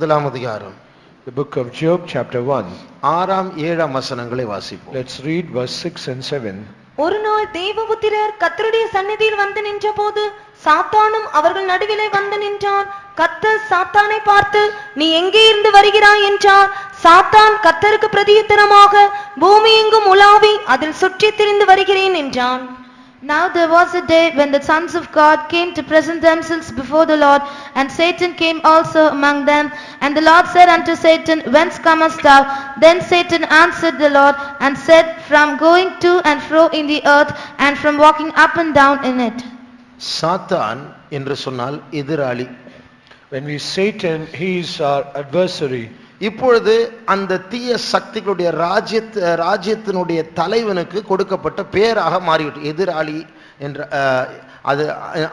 முதலாம் அதிகாரம் The book of Job chapter 1. 6ஆம் 7ஆம் வசனங்களை வாசிப்போம். Let's read verse 6 and 7. ஒரு நாள் தேவபுத்திரர் கர்த்தருடைய சந்நிதியில் வந்து நின்றபோது சாத்தானும் அவர்கள் நடுவிலே வந்து நின்றான். கர்த்தர் சாத்தானை பார்த்து, நீ எங்கே இருந்து வருகிறாய் என்றார். சாத்தான் கர்த்தருக்கு பிரதியுத்தரமாக, பூமி எங்கும் உலாவி அதில் சுற்றித் திரிந்து வருகிறேன் என்றான். Now there was a day when the sons of God came to present themselves before the Lord, and Satan came also among them. And the Lord said unto Satan, Whence comest thou? Then Satan answered the Lord and said, From going to and fro in the earth, and from walking up and down in it. சாத்தான் என்று சொன்னால் எதிராளி. When we Satan, he is our adversary. இப்பொழுது அந்த தீய சக்திகளுடைய ராஜ்யத்தினுடைய தலைவனுக்கு கொடுக்கப்பட்ட பேராக மாறிவிட்டு எதிராளி என்ற அது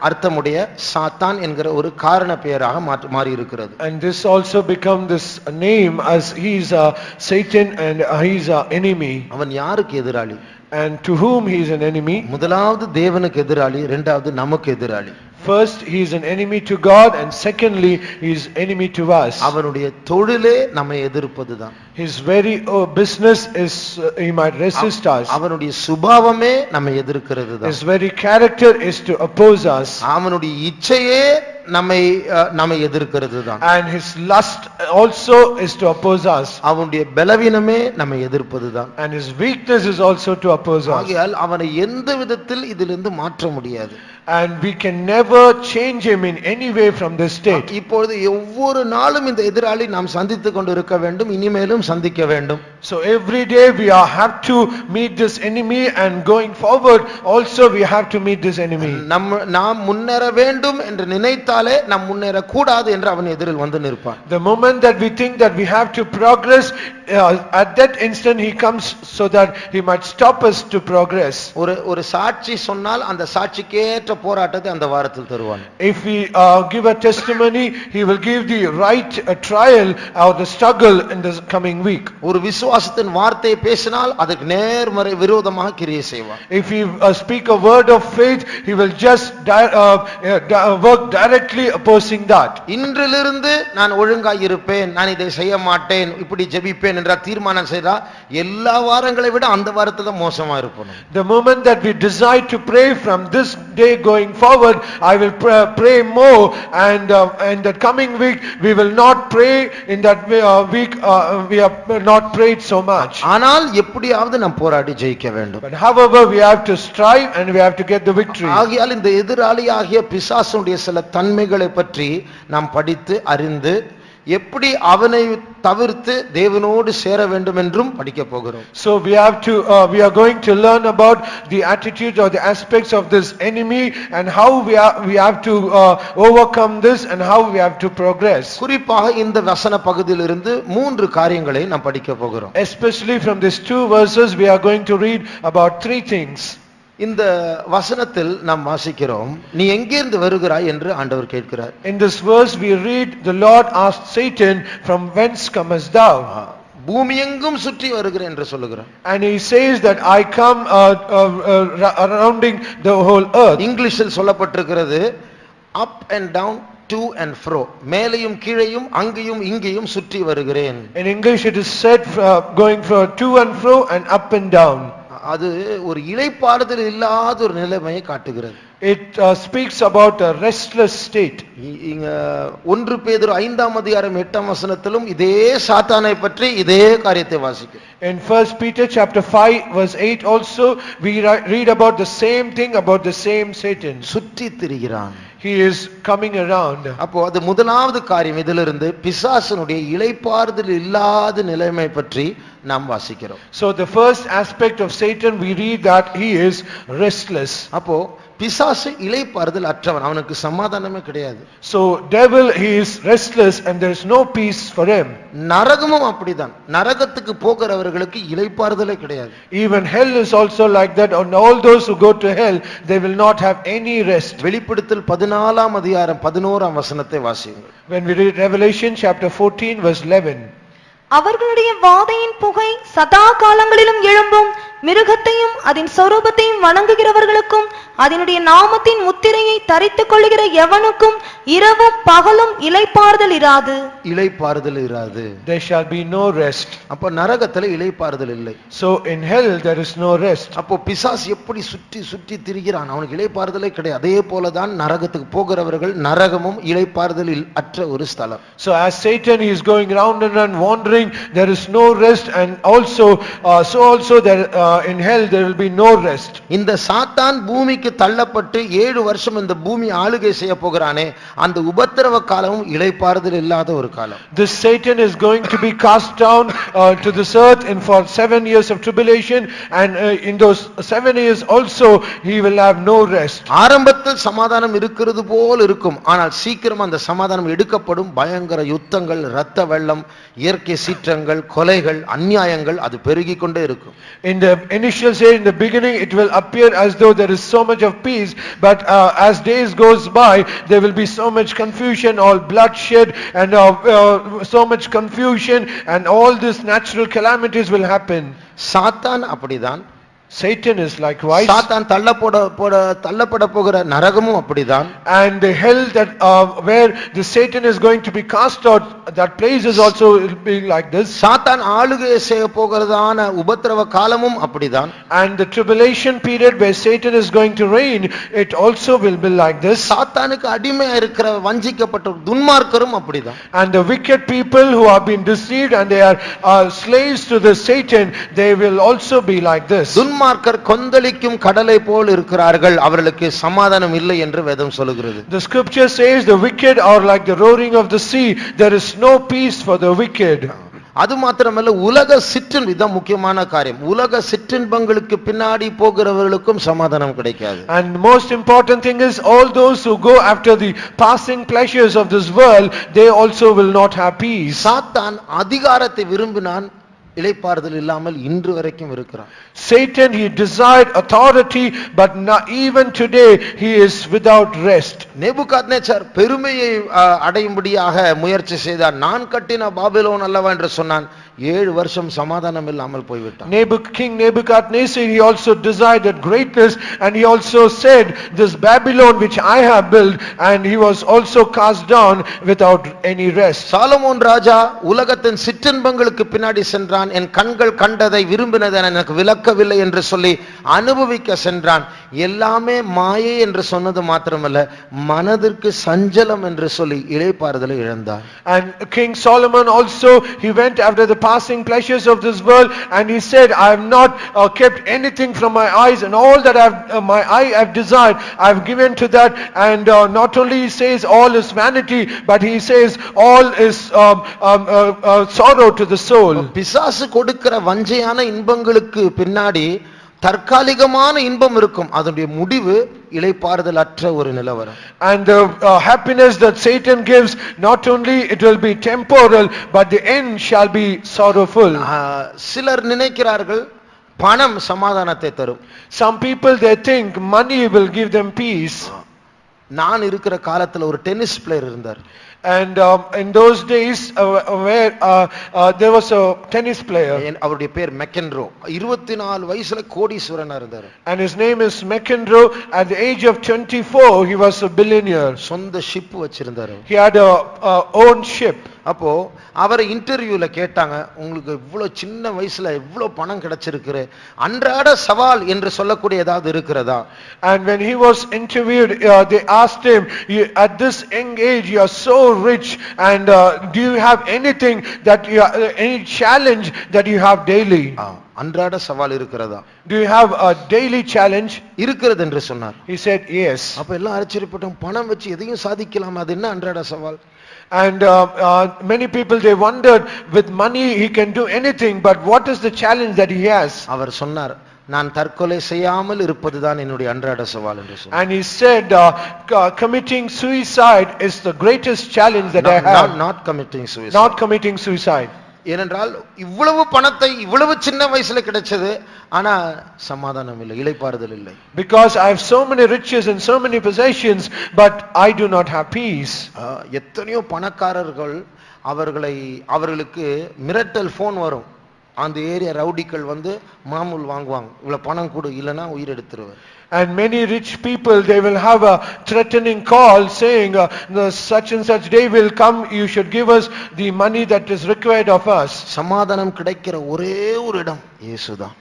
அர்த்தமுடைய சாத்தான் என்கிற ஒரு காரண பெயராக மாறி இருக்கிறது. And this also become this name as he is a Satan and he is a enemy. அவன் யாருக்கு எதிராளி? And to whom he is an enemy? முதலாவது தேவனுக்கு எதிராளி, இரண்டாவது நமக்கு எதிராளி. First he is an enemy to God, and secondly he is enemy to us. அவனுடைய தொழிலே நம்மை எதிர்ப்பதுதான். His very business is he might resist us. அவனுடைய சுபாவமே நம்மை எதிர்க்கிறதுதான். His very character is to oppose us. அவனுடைய இச்சையே நம்மை எதிர்க்கிறதுதான். And his lust also is to oppose us. அவனுடைய பலவீனமே நம்மை எதிர்ப்பதுதான். And his weakness is also to oppose us. ஆகையால் அவனை எந்த விதத்தில் இதிலிருந்து மாற்ற முடியாது. And we can never change him in any way from this state. இப்பொழுது ஒவ்வொரு நாளும் இந்த எதிராளி நாம் சந்தித்துக் கொண்டு இருக்க வேண்டும், இனிமேலும் சந்திக்க வேண்டும். So every day we have to meet this enemy, and going forward also we have to meet this enemy. நாம் முன்னேற வேண்டும் என்று நினைத்தாலே நாம் முன்னேற கூடாது என்று அவன் எதிரில் வந்து நிற்பான். The moment that we think that we have to progress, at that instant he comes so that he might stop us to progress. ஒரு சாட்சி சொன்னால் அந்த சாட்சிக்கேற்ற போராட்டத்தை அந்த வாரத்தில் தருவான். If we give a testimony, he will give the right trial or the struggle in the coming week. ஒரு விசுவாசத்தின் வார்த்தையை பேசினால் அதுக்கு நேர்மறை விரோதமாக கிரியை செய்வான். If he speak a word of faith, he will just work directly opposing that. இன்றிலிருந்து நான் ஒழுங்காய் இருப்பேன், நான் இதை செய்ய மாட்டேன், இப்படி ஜெபிப்பேன் என்ற தீர்மானம் செய்தா எல்லா வாரங்களை விட அந்த வாரத்துல தான் மோசமா இருப்போம். The moment that we decide to pray from this day going forward, I will pray more, and the coming week we will not pray in that week we have not prayed so much. ஆனால் எப்படியாவது நாம் போராடி ஜெயிக்க வேண்டும். But however we have to strive and we have to get the victory. ஆகையால் இந்த எதிராளியாகிய பிசாசுடைய சில தன்மைகளை பற்றி நாம் படித்து அறிந்து எப்படி அவனை தவிர்த்து தேவனோடு சேர வேண்டும் என்றும் படிக்க போகிறோம். So we are going to learn about the attitudes or the aspects of this enemy, and how we have to overcome this, and how we have to progress. குறிப்பாக இந்த வசன பகுதியிலிருந்து 3 காரியங்களை நாம் படிக்க போகிறோம். Especially from these 2 verses we are going to read about 3 things. இந்த வசனத்தில் நாம் வாசிக்கிறோம், நீ எங்கிருந்து வருகிறாய் என்று ஆண்டவர் கேட்கிறார். In this verse we read, the Lord asked Satan, From whence comest thou? பூமியெங்கும் சுற்றி வருகிறேன் என்று சொல்லுகிறார். And he says that I come surrounding the whole earth. இங்கிலீஷில் சொல்லப்பட்டிருக்கிறது up and down, to and fro, மேலையும் கீழையும் அங்கேயும் இங்கேயும் சுற்றி வருகிறேன். In English it is said going to and fro and up and down. அது ஒரு இளைப்பாறுதல் இல்லாத ஒரு நிலைமையை காட்டுகிறது. It speaks about a restless state. இங்க 1 பேதுரு 5ஆம் அதிகாரம் 8ஆம் வசனத்திலும் இதே சாத்தானை பற்றி இதே காரியத்தை வாசிக்கிறோம். In 1 Peter chapter 5 verse 8 also we read about the same thing, about the same Satan. சுற்றி திரிகிறான். He is coming around. அப்போ அது முதலாவது காரியம். இதிலிருந்து பிசாசனுடைய இளைப்பாறுதல் இல்லாத நிலைமை பற்றி நாம் வாசிக்கிறோம். So the first aspect of Satan we read that he is restless. அப்போ பிசாசு இளைப்பாறுதல் அற்றவன், அவனுக்கு சமாதானமே கிடையாது. So devil, he is restless and there is no peace for him. நரகமும் அப்படிதான். நரகத்துக்கு போகிறவர்களுக்கு இளைப்பாறுதலே கிடையாது. Even hell is also like that, and all those who go to hell, they will not have any rest. வெளிப்படுத்தல் 14ஆம் அதிகாரம் 11ஆம் வசனத்தை வாசியுங்கள். When we read Revelation chapter 14 verse 11, அவர்களுடைய வாதையின் புகை சதா காலங்களிலும் எழும்பும், மிருகத்தையும் அதன் சொரூபத்தையும் வணங்குகிறவர்களுக்கும் அதனுடைய நாமத்தின் முத்திரையை தரித்துக் கொள்ளுகிற எவனுக்கும் இரவும் பகலும் இளைப்பாறுதல் இராது. இளைப்பாறுதல் இராது. There shall be no rest. அப்ப நரகத்துல இளைப்பாறுதல் இல்லை. So in hell there is no rest. அப்போ பிசாசு எப்படி சுற்றி சுற்றி திரிகிறான், அவனுக்கு இளைப்பாறுதலே கிடையாது. அதே போலதான் நரகத்துக்கு போகிறவர்கள், நரகமும் இளைப்பாறுதலில் அற்ற ஒரு ஸ்தலம். So as Satan is going round and round wandering, there is no rest, and also there in hell there will be no rest. இந்த சாத்தான் பூமிக்கு தள்ளப்பட்டு 7 வருஷம் இந்த பூமி ஆளுகை செய்ய போகிறானே, அந்த உபத்திரவ காலமும் இளைப்பாறுதல் இல்லாத ஒரு காலம். This Satan is going to be cast down to this earth and for 7 years of tribulation, and in those 7 years also he will have no rest. ஆரம்பத்தில் சமாதானம் இருக்கிறது போல் இருக்கும், ஆனால் சீக்கிரம் அந்த சமாதானம் எடுக்கப்படும். பயங்கர யுத்தங்கள், இரத்த வெள்ளம், இயற்கை சீற்றங்கள், கொலைகள், அநியாயங்கள் அது பெருகிக் கொண்டே இருக்கும். In the initial stage, in the beginning, it will appear as though there is so much of peace, but as days goes by, there will be so much confusion, all bloodshed, and so much confusion, and all these natural calamities will happen. சாத்தான் அப்படிதான். Satan is likewise. சாத்தான் தள்ளப்பட போகிற நரகமும் அப்படிதான். And the hell that where the Satan is going to be cast out, that place is also will be like this. சாத்தான் ஆளுகை செய்ய போகிறதான உபத்திரவ காலமும் அப்படிதான். And the tribulation period where Satan is going to reign, it also will be like this. சாத்தானுக்கு அடிமையா இருக்கிற வஞ்சிக்கப்பட்ட துன்மார்க்கரும் அப்படிதான். And the wicked people who have been deceived and they are slaves to the Satan, they will also be like this. துன்மார்க்கர் கொந்தளிக்கும் கடலை போல் இருக்கிறார்கள், அவர்களுக்கு சமாதானம் இல்லை என்று வேதம் சொல்லுகிறது. The scripture says the wicked are like the roaring of the sea, there is no peace for the wicked. அது மாத்திரமல்ல, உலக சிற்றின்பம், இதுதான் முக்கியமான காரியம். உலக சிற்றின்பங்களுக்கு பின்னாடி போகிறவர்களுக்கும் சமாதானம் கிடைக்காது. And most important thing is all those who go after the passing pleasures of this world, they also will not have peace. சாத்தான் அதிகாரத்தை விரும்பினான், இளைப்பாறுதல் இல்லாமல் இன்று வரைக்கும் இருக்கிறான். Satan, he desired authority, but not even today he is without rest. Nebuchadnezzar பெருமையை அடையும்படியாக முயற்சி செய்தார். நான் கட்டின பாபிலோன் அல்லவா என்று சொன்னான். 7 வருஷம் சமாதானம் இல்லாமல் போய்விட்டான். King Nebuchadnezzar, he also desired that greatness, and he also said, this Babylon which I have built, and he was also cast down without any rest. Solomon ராஜா உலகத்தின் சிற்றின்பங்களுக்கு பின்னாடி சென்றான். என் கண்கள் கண்டதை விரும்பினதை எனக்கு விலக்கவில்லை என்று சொல்லி அனுபவிக்க சென்றான். எல்லாமே மாயை என்று சொன்னது மாத்திரமல்ல, மனதிற்கு சஞ்சலம் என்று சொல்லி இளைப்பாறுதலை இழந்தார். And King Solomon also, he went after the passing pleasures of this world, and he said, I have not kept anything from my eyes, and all that my eye have desired, I have given to that. And not only he says all is vanity, but he says all is sorrow to the soul. பிசாசு கொடுக்கிற வஞ்சையான இன்பங்களுக்கு பின்னாடி தற்காலிகமான இன்பம் இருக்கும், அதனுடைய முடிவு இளைப்பாறுதல் அற்ற ஒரு நிலவரம். And the happiness that Satan gives, not only it will be temporal, but the end shall be sorrowful. சிலர் நினைக்கிறார்கள் பணம் சமாதானத்தை தரும். Some people, they think money will give them peace. நான் இருக்கிற காலத்துல ஒரு டென்னிஸ் பிளேயர் இருந்தார். And in those days where there was a tennis player, அவருடைய பேர் மெக்கென்ரோ. 24 வயசுல கோடீஸ்வரனா இருந்தார். and his name is McEnroe. At the age of 24 he was a billionaire. சொந்த ஷிப் வச்சிருந்தார். He had a own ship. அப்போ அவரை இன்டர்வியூல கேட்டாங்க, உங்களுக்கு இவ்வளவு சின்ன வயசுல இவ்வளவு பணம் கிடைச்சிருக்கு, அன்றாட சவால் என்று சொல்லக்கூடிய ஏதாவது இருக்கிறதா? And when he was interviewed, they asked him, at this young age you are so rich, and do you have anything that any challenge that you have daily? அன்றாட சவால் இருக்கிறதா? Do you have a daily challenge? இருக்கிறது என்று சொன்னார். He said yes. அப்ப எல்லாம் ஆச்சரியப்பட்டோம், பணம் வச்சு எதையும் சாதிக்கலாம், அது என்ன அன்றாட சவால்? And many people, they wondered, with money he can do anything, but what is the challenge that he has? அவர் சொன்னார், நான் தற்கொலை செய்யாமல் இருப்பதுதான் என்னுடைய அன்றாட சவால் என்று சொன்னார். And he said, committing suicide is the greatest challenge that I have. Not committing suicide. Not committing suicide. ஏனென்றால் இவ்வளவு பணத்தை இவ்வளவு சின்ன வயசுல கிடைச்சது, ஆனா சமாதானம் இல்லை, இளைப்பாறுதல் இல்லை. Because I have so many riches and so many possessions, but I do not have peace. எத்தனையோ பணக்காரர்கள் அவர்களுக்கு மிரட்டல் போன் வரும். அந்த ஏரியா ரவுடிகள் வந்து மாமூல் வாங்குவாங்க, இவ்வளவு பணம் கொடு இல்லனா உயிர் எடுத்துருவார். And many rich people, they will have a threatening call saying, the such and such day will come, you should give us the money that is required of us. சமாதானம் கிடைக்கிற ஒரே ஒரு இடம் இயேசுதான்.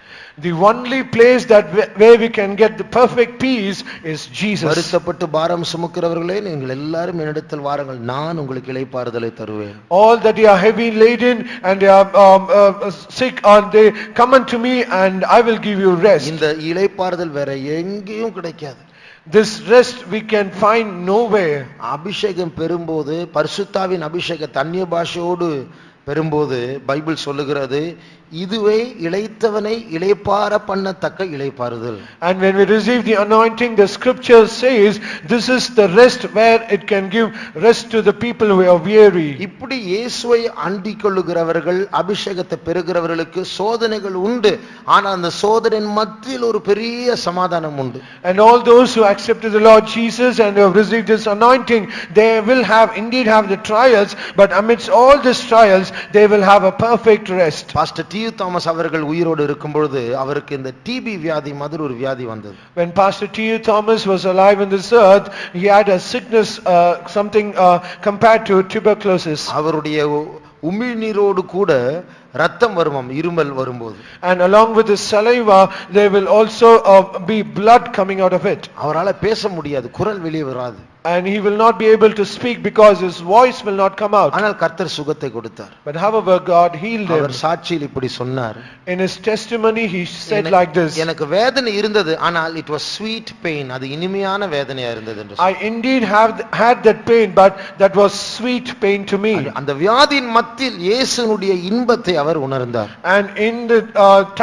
The only place that where we can get the perfect peace is Jesus. வருத்தப்பட்டு பாரம் சுமக்கிறவர்களே நீங்கள் எல்லாரும் என்னிடத்தில் வாருங்கள், நான் உங்களுக்கு இளைப்பாறுதலை தருவேன். All that you are heavy laden and they are sick, and they come unto me and I will give you rest. இந்த இளைப்பாறுதல் வேற எங்கேயும் கிடைக்காது. This rest we can find nowhere. அபிஷேகம் பெறும்போது, பரிசுத்தாவின் அபிஷேகம் அந்நிய பாஷையோடு பெறும்போது பைபிள் சொல்லுகிறது, இதுவே இளைத்தவனை இளைப்பாற பண்ணத்தக்க இளைப்பாறுதல். And when we receive the anointing, the scripture says this is the rest where it can give rest to the people who are weary. இப்படி இயேசுவை அண்டிக் கொள்ளுகிறவர்கள், அபிஷேகத்தை பெறுகிறவர்களுக்கு சோதனைகள் உண்டு. ஆனால் அந்த சோதனையின் மத்தியில் ஒரு பெரிய சமாதானம் உண்டு. And all those who accepted the Lord Jesus and who have received this anointing, they will indeed have the trials, but amidst all these trials they will have a perfect rest. Pastor D. Thomas அவர்கள் உயிரோடு இருக்கும் பொழுது அவருக்கு இந்த DP வியாதி மாதிரி ஒரு வியாதி வந்தது. When Pastor T. Thomas was alive on this earth, he had a sickness, something compared to tuberculosis. அவருடைய உமிழ்நீரோடு கூட ரத்தம் வருமாம் இருமல் வரும்போது. And along with the saliva there will also be blood coming out of it. அவரால பேச முடியாது, குரல் வெளியே வராது. And he will not be able to speak because his voice will not come out. ஆனால் கர்த்தர் சுகத்தை கொடுத்தார். But however God healed him. அவர் சாட்சியில் இப்படி சொன்னார். In his testimony he said like this. எனக்கு வேதனை இருந்தது, ஆனால் it was sweet pain. அது இனிமையான வேதனையா இருந்தது என்று. I indeed had that pain, but that was sweet pain to me. அந்த வியாதியின் மத்தியில் இயேசுனுடைய இன்பத்தை அவர் உணர்ந்தார். And in the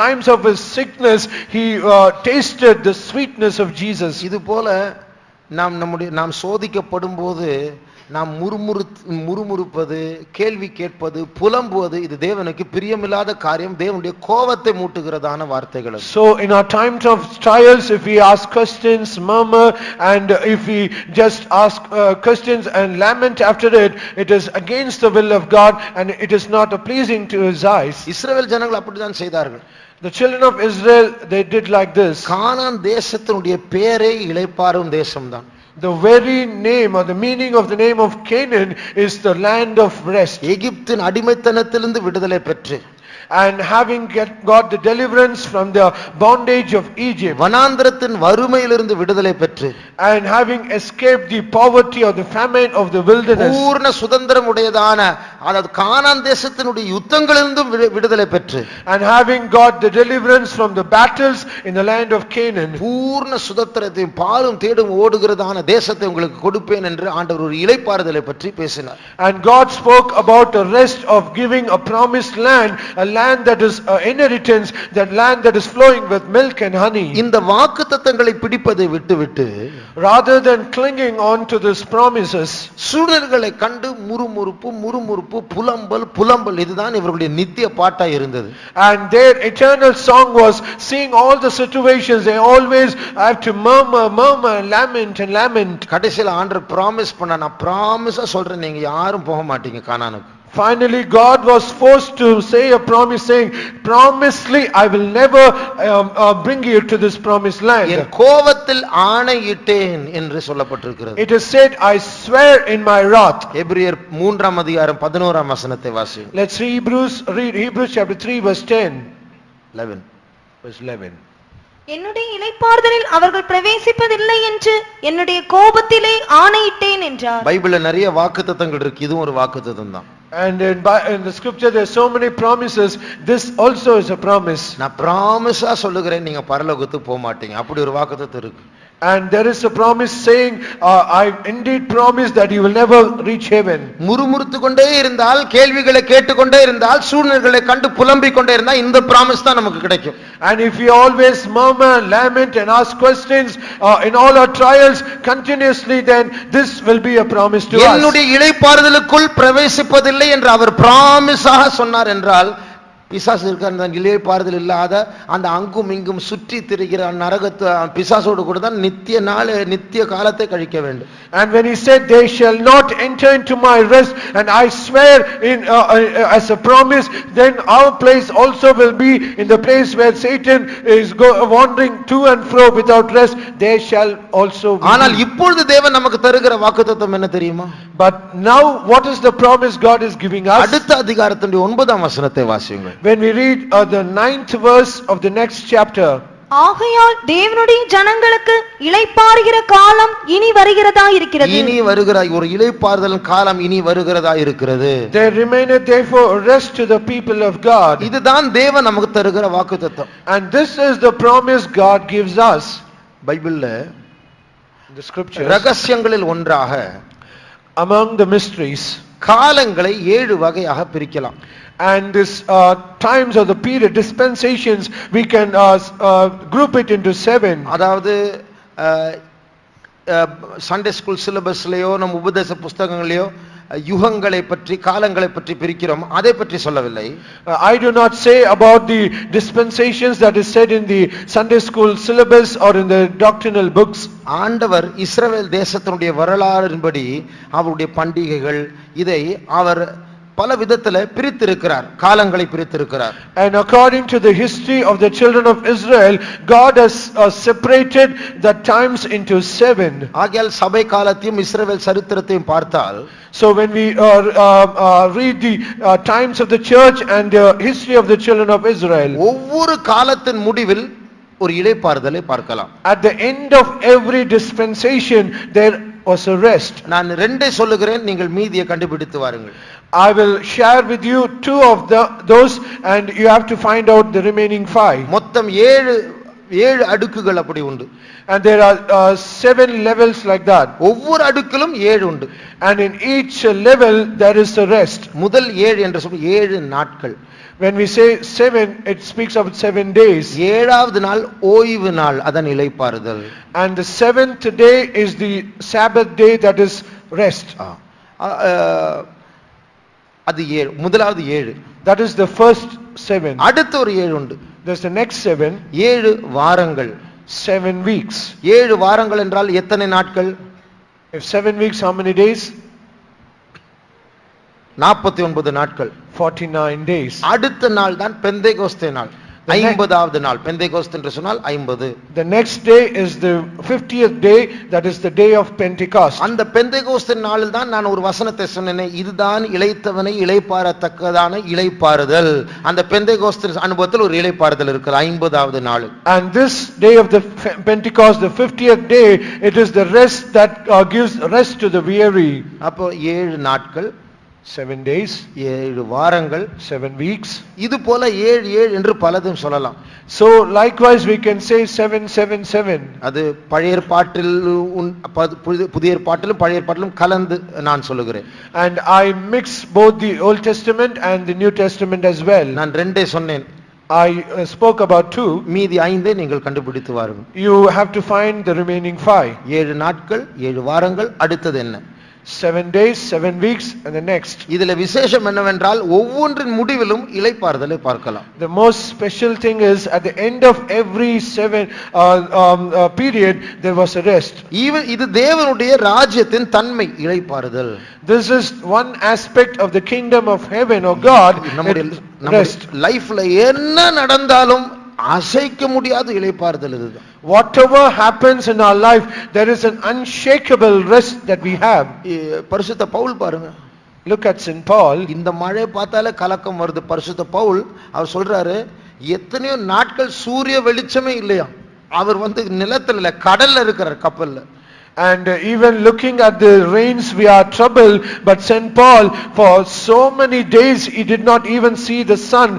times of his sickness he tasted the sweetness of Jesus. இது போல நாம் சோதிக்கப்படும் போது நாம் முறுமுறுப்பது, கேள்வி கேட்பது, புலம்புவது, இது தேவனுக்கு பிரியமில்லாத காரியம், தேவனுடைய கோபத்தை மூட்டுகிறதான வார்த்தைகள். So in our times of trials, if we ask questions, murmur, and if we just ask questions and lament after it, it is against the will of God and it is not pleasing to his eyes. இஸ்ரவேல் ஜனங்கள் அப்படிதான் செய்தார்கள். The children of Israel, they did like this. கானான் தேசத்தினுடைய பேரே இளைப்பாறும் தேசம்தான். The very name or the meaning of the name of Canaan is the land of rest. எகிப்தின் அடிமைத்தனத்திலிருந்து விடுதலை பெற்று, and having got the deliverance from the bondage of Egypt, வனாந்திரத்தின் வறுமையிலிருந்து விடுதலை பெற்று, and having escaped the poverty or the famine of the wilderness, பூர்ண சுதந்திரம் உடையதான அதாவது கானான் தேசத்தினுடைய யுத்தங்களிலிருந்து விடுதலை பெற்று, and having got the deliverance from the battles in the land of Canaan, பூர்ண சுதந்திரத்தையும் பாலும் தேடும் ஓடுகிறதான தேசத்தை உங்களுக்கு கொடுப்பேன் என்று ஆண்டவர் ஒரு இளைப்பாறுதலை பற்றி பேசினார். and God spoke about the rest of giving a promised land, a land that is inheritance, that land that is flowing with milk and honey. இந்த வாக்குத்தத்தங்களை பிடிப்பதை விட்டுவிட்டு, rather than clinging on to these promises, சூழ்நிலைகளை கண்டு முறுமுறுப்பு புலம்பல் இதுதான் இவர்களுடைய நித்திய பாட்டா இருந்தது. and their eternal song was seeing all the situations, they always have to murmur and lament. கடைசியில் ஆண்டவர் ப்ராமிஸ் பண்ண, நான் ப்ராமிஸா சொல்றேன், நீங்க யாரும் போக மாட்டீங்க கானானுக்கு. Finally God was forced to say a promise saying, promisely I will never bring you to this promised land. என் கோபத்தில் ஆணையிட்டேன் என்று சொல்லப்பட்டிருக்கிறது. It is said, I swear in my wrath. எபிரேயர் 3ஆம் அதிகாரம் 11ஆம் வசனத்தை வாசியுங்கள். Let's read Hebrews chapter 3 verse 10. 11 verse 11. என்னுடைய இளைப்பாறுதலில் அவர்கள் பிரவேசிப்பதில்லை என்று என்னுடைய கோபத்திலே ஆணையிட்டேன் என்றார். பைபிள்ல நிறைய வாக்குத்தத்தங்கள் இருக்கு, இதுவும் ஒரு வாக்குத்தத்தம் தான். And in the scripture there are so many promises, this also is a promise. நான் ப்ராமிஸா சொல்லுகிறேன், நீங்க பரலோகத்துக்கு போக மாட்டீங்க, அப்படி ஒரு வாக்குத்தத்தம் இருக்கு. And there is a promise saying, I indeed promise that you will never reach heaven. முறுமுறுத்து கொண்டே இருந்தால், கேள்விகளை கேட்டுக்கொண்டே இருந்தால், சூழ்நிலைகளை கண்டு புலம்பிக் கொண்டே இருந்தால் இந்த பிராமிஸ் தான் நமக்கு கிடைக்கும். And if we always murmur, lament and ask questions in all our trials continuously, then this will be a promise to us. என்னுடைய இளைப்பாறுதலுக்குள் பிரவேசிப்பதில்லை என்று அவர் பிராமிஸாக சொன்னார் என்றால் பிசாசு இருக்கிற அந்த இளைப்பாறுதல் இல்லாத அந்த அங்கும் இங்கும் சுற்றி திரிகிற நரகத்து பிசாசோடு கூட தான் நித்திய காலத்தை கழிக்க வேண்டும். And when he said they shall not enter into my rest, and I swear in as a promise, then our place also will be in the place where Satan is wandering to and fro without rest. They shall also be. ஆனால் இப்பொழுது தேவன் நமக்கு தருகிற வாக்குத்தத்தம் என்ன தெரியுமா? But now what is the promise God is giving us? அடுத்த அதிகாரத்தினுடைய 9ஆம் வசனத்தை வாசியுங்கள். When we read the 9th verse of the next chapter. ஆகையால் தேவனுடைய ஜனங்களுக்கு இளைப்பாறுகிற காலம் இனி வருகிறதா இருக்கிறது. இனி வருகிற ஒரு இளைப்பாறுதலின் காலம் இனி வருகிறதா இருக்கிறது. There remaineth therefore rest to the people of God. இதுதான் தேவன் நமக்கு தருகிற வாக்குத்தத்தம். And this is the promise God gives us. பைபிள்ல The scriptures, ரகசியங்களில் ஒன்றாக among the mysteries, காலங்களை 7 வகையாக பிரிக்கலாம். and this times of the period, dispensations, we can group it into 7. அதாவது சண்டே ஸ்கூல் சிலபஸ்லயோ நம்ம உபதேச புஸ்தகங்களையோ யுகங்களை பற்றி காலங்களை பற்றி பிரிக்கிறோம், அதை பற்றி சொல்லவில்லை. I do not say about the dispensations that is said in the Sunday school syllabus or in the doctrinal books. ஆண்டவர் இஸ்ரவேல் தேசத்தினுடைய வரலாறின்படி அவருடைய பண்டிகைகள் இதை அவர் பல விதத்துல பிரித்திருக்கிறார், காலங்களை பிரித்திருக்கிறார். And according to the history of the children of Israel, God has separated the times into 7. ஆகையால் சபை காலத்தையும் இஸ்ரவேல் சரித்திரத்தையும் பார்த்தால், so when we read the times of the church and the history of the children of Israel, ஒவ்வொரு காலத்தின் முடிவில் ஒரு இளைப்பாறுதலை பார்க்கலாம். at the end of every dispensation there was a rest. நான் 2 சொல்லுகிறேன், நீங்கள் மீதியை கண்டுபிடித்து வாருங்கள். I will share with you 2 of those, and you have to find out the remaining 5. மொத்தம் 7 அடுக்குகள் அப்படி உண்டு. And there are 7 levels like that. ஒவ்வொரு அடுக்கிலும் 7 உண்டு. And in each level there is a rest. முதல் 7 என்று சொல்லி 7 நாட்கள். When we say 7, it speaks of 7 days. 7வது நாள் ஓய்வு நாள், அதன் இளைப்பாறுதல். And the 7th day is the Sabbath day, that is rest. அது 7, முதலாவது 7. That is the first 7. அடுத்து ஒரு 7 உண்டு. There's the next 7. 7 வாரங்கள். 7 weeks. 7 வாரங்கள் என்றால் எத்தனை நாட்கள்? If 7 weeks, how many days? 49 நாட்கள். 49 days. அடுத்த நாள் தான் பெந்தேகோஸ்தே நாள், 50வது நாள். பெந்தேகோஸ்து என்று சொன்னால் 50. The next day is the 50th day, that is the day of Pentecost. அந்த பெந்தேகோஸ்து நாளில் தான் நான் ஒரு வசனத்தை சொன்னேனே, இதுதான் இளைத்தவனை இளைப்பாறத்தக்கதான இளைப்பாறுதல். அந்த பெந்தேகோஸ்து அனுபவத்தில் ஒரு இளைப்பாறுதல் இருக்குது 50வது நாள். And this day of the Pentecost, the 50th day, it is the rest that gives rest to the weary. அப்போ 7 நாட்கள், 7 days, 7 வாரங்கள், 7 weeks. இது போல 7 என்று பலதும் சொல்லலாம். So likewise we can say 7. அது பழைய ஏற்பாட்டில் புதிய ஏற்பாட்டிலும் பழைய ஏற்பாட்டிலும் கலந்து நான் சொல்லுகிறேன். And I mix both the Old Testament and the New Testament as well. நான் 2 சொன்னேன். I spoke about 2. மீதி 5 நீங்கள் கண்டுபிடித்து வாருங்கள். You have to find the remaining 5. 7 நாட்கள், 7 வாரங்கள், அடுத்தது என்ன? 7 days, 7 weeks, and the next. இதில விசேஷம் என்னவென்றால் ஒவ்வொன்றின் முடிவிலும் இளைப்பாறுதலை பார்க்கலாம். The most special thing is at the end of every 7 period there was a rest. Even இது தேவனுடைய ராஜ்யத்தின் தன்மை, இளைப்பாறுதல். This is one aspect of the kingdom of heaven or God. Rest. லைஃப்ல என்ன நடந்தாலும் அசைக்க முடியாத இளைப்பாறுதல் இதுதான். Whatever happens in our life, there is an unshakable rest that we have. பரிசுத்த பவுல் பாருங்க. Look at St. Paul. இந்த மழை பார்த்தாலே கலக்கம் வருது. பரிசுத்த பவுல் அவர் சொல்றாரு, எத்தனையோ நாட்கள் சூரிய வெளிச்சமே இல்லையா, அவர் நிலத்துல இல்ல, கடல்ல இருக்கிறார், கப்பல்ல. And even looking at the rains we are troubled, but St. Paul for so many days he did not even see the sun.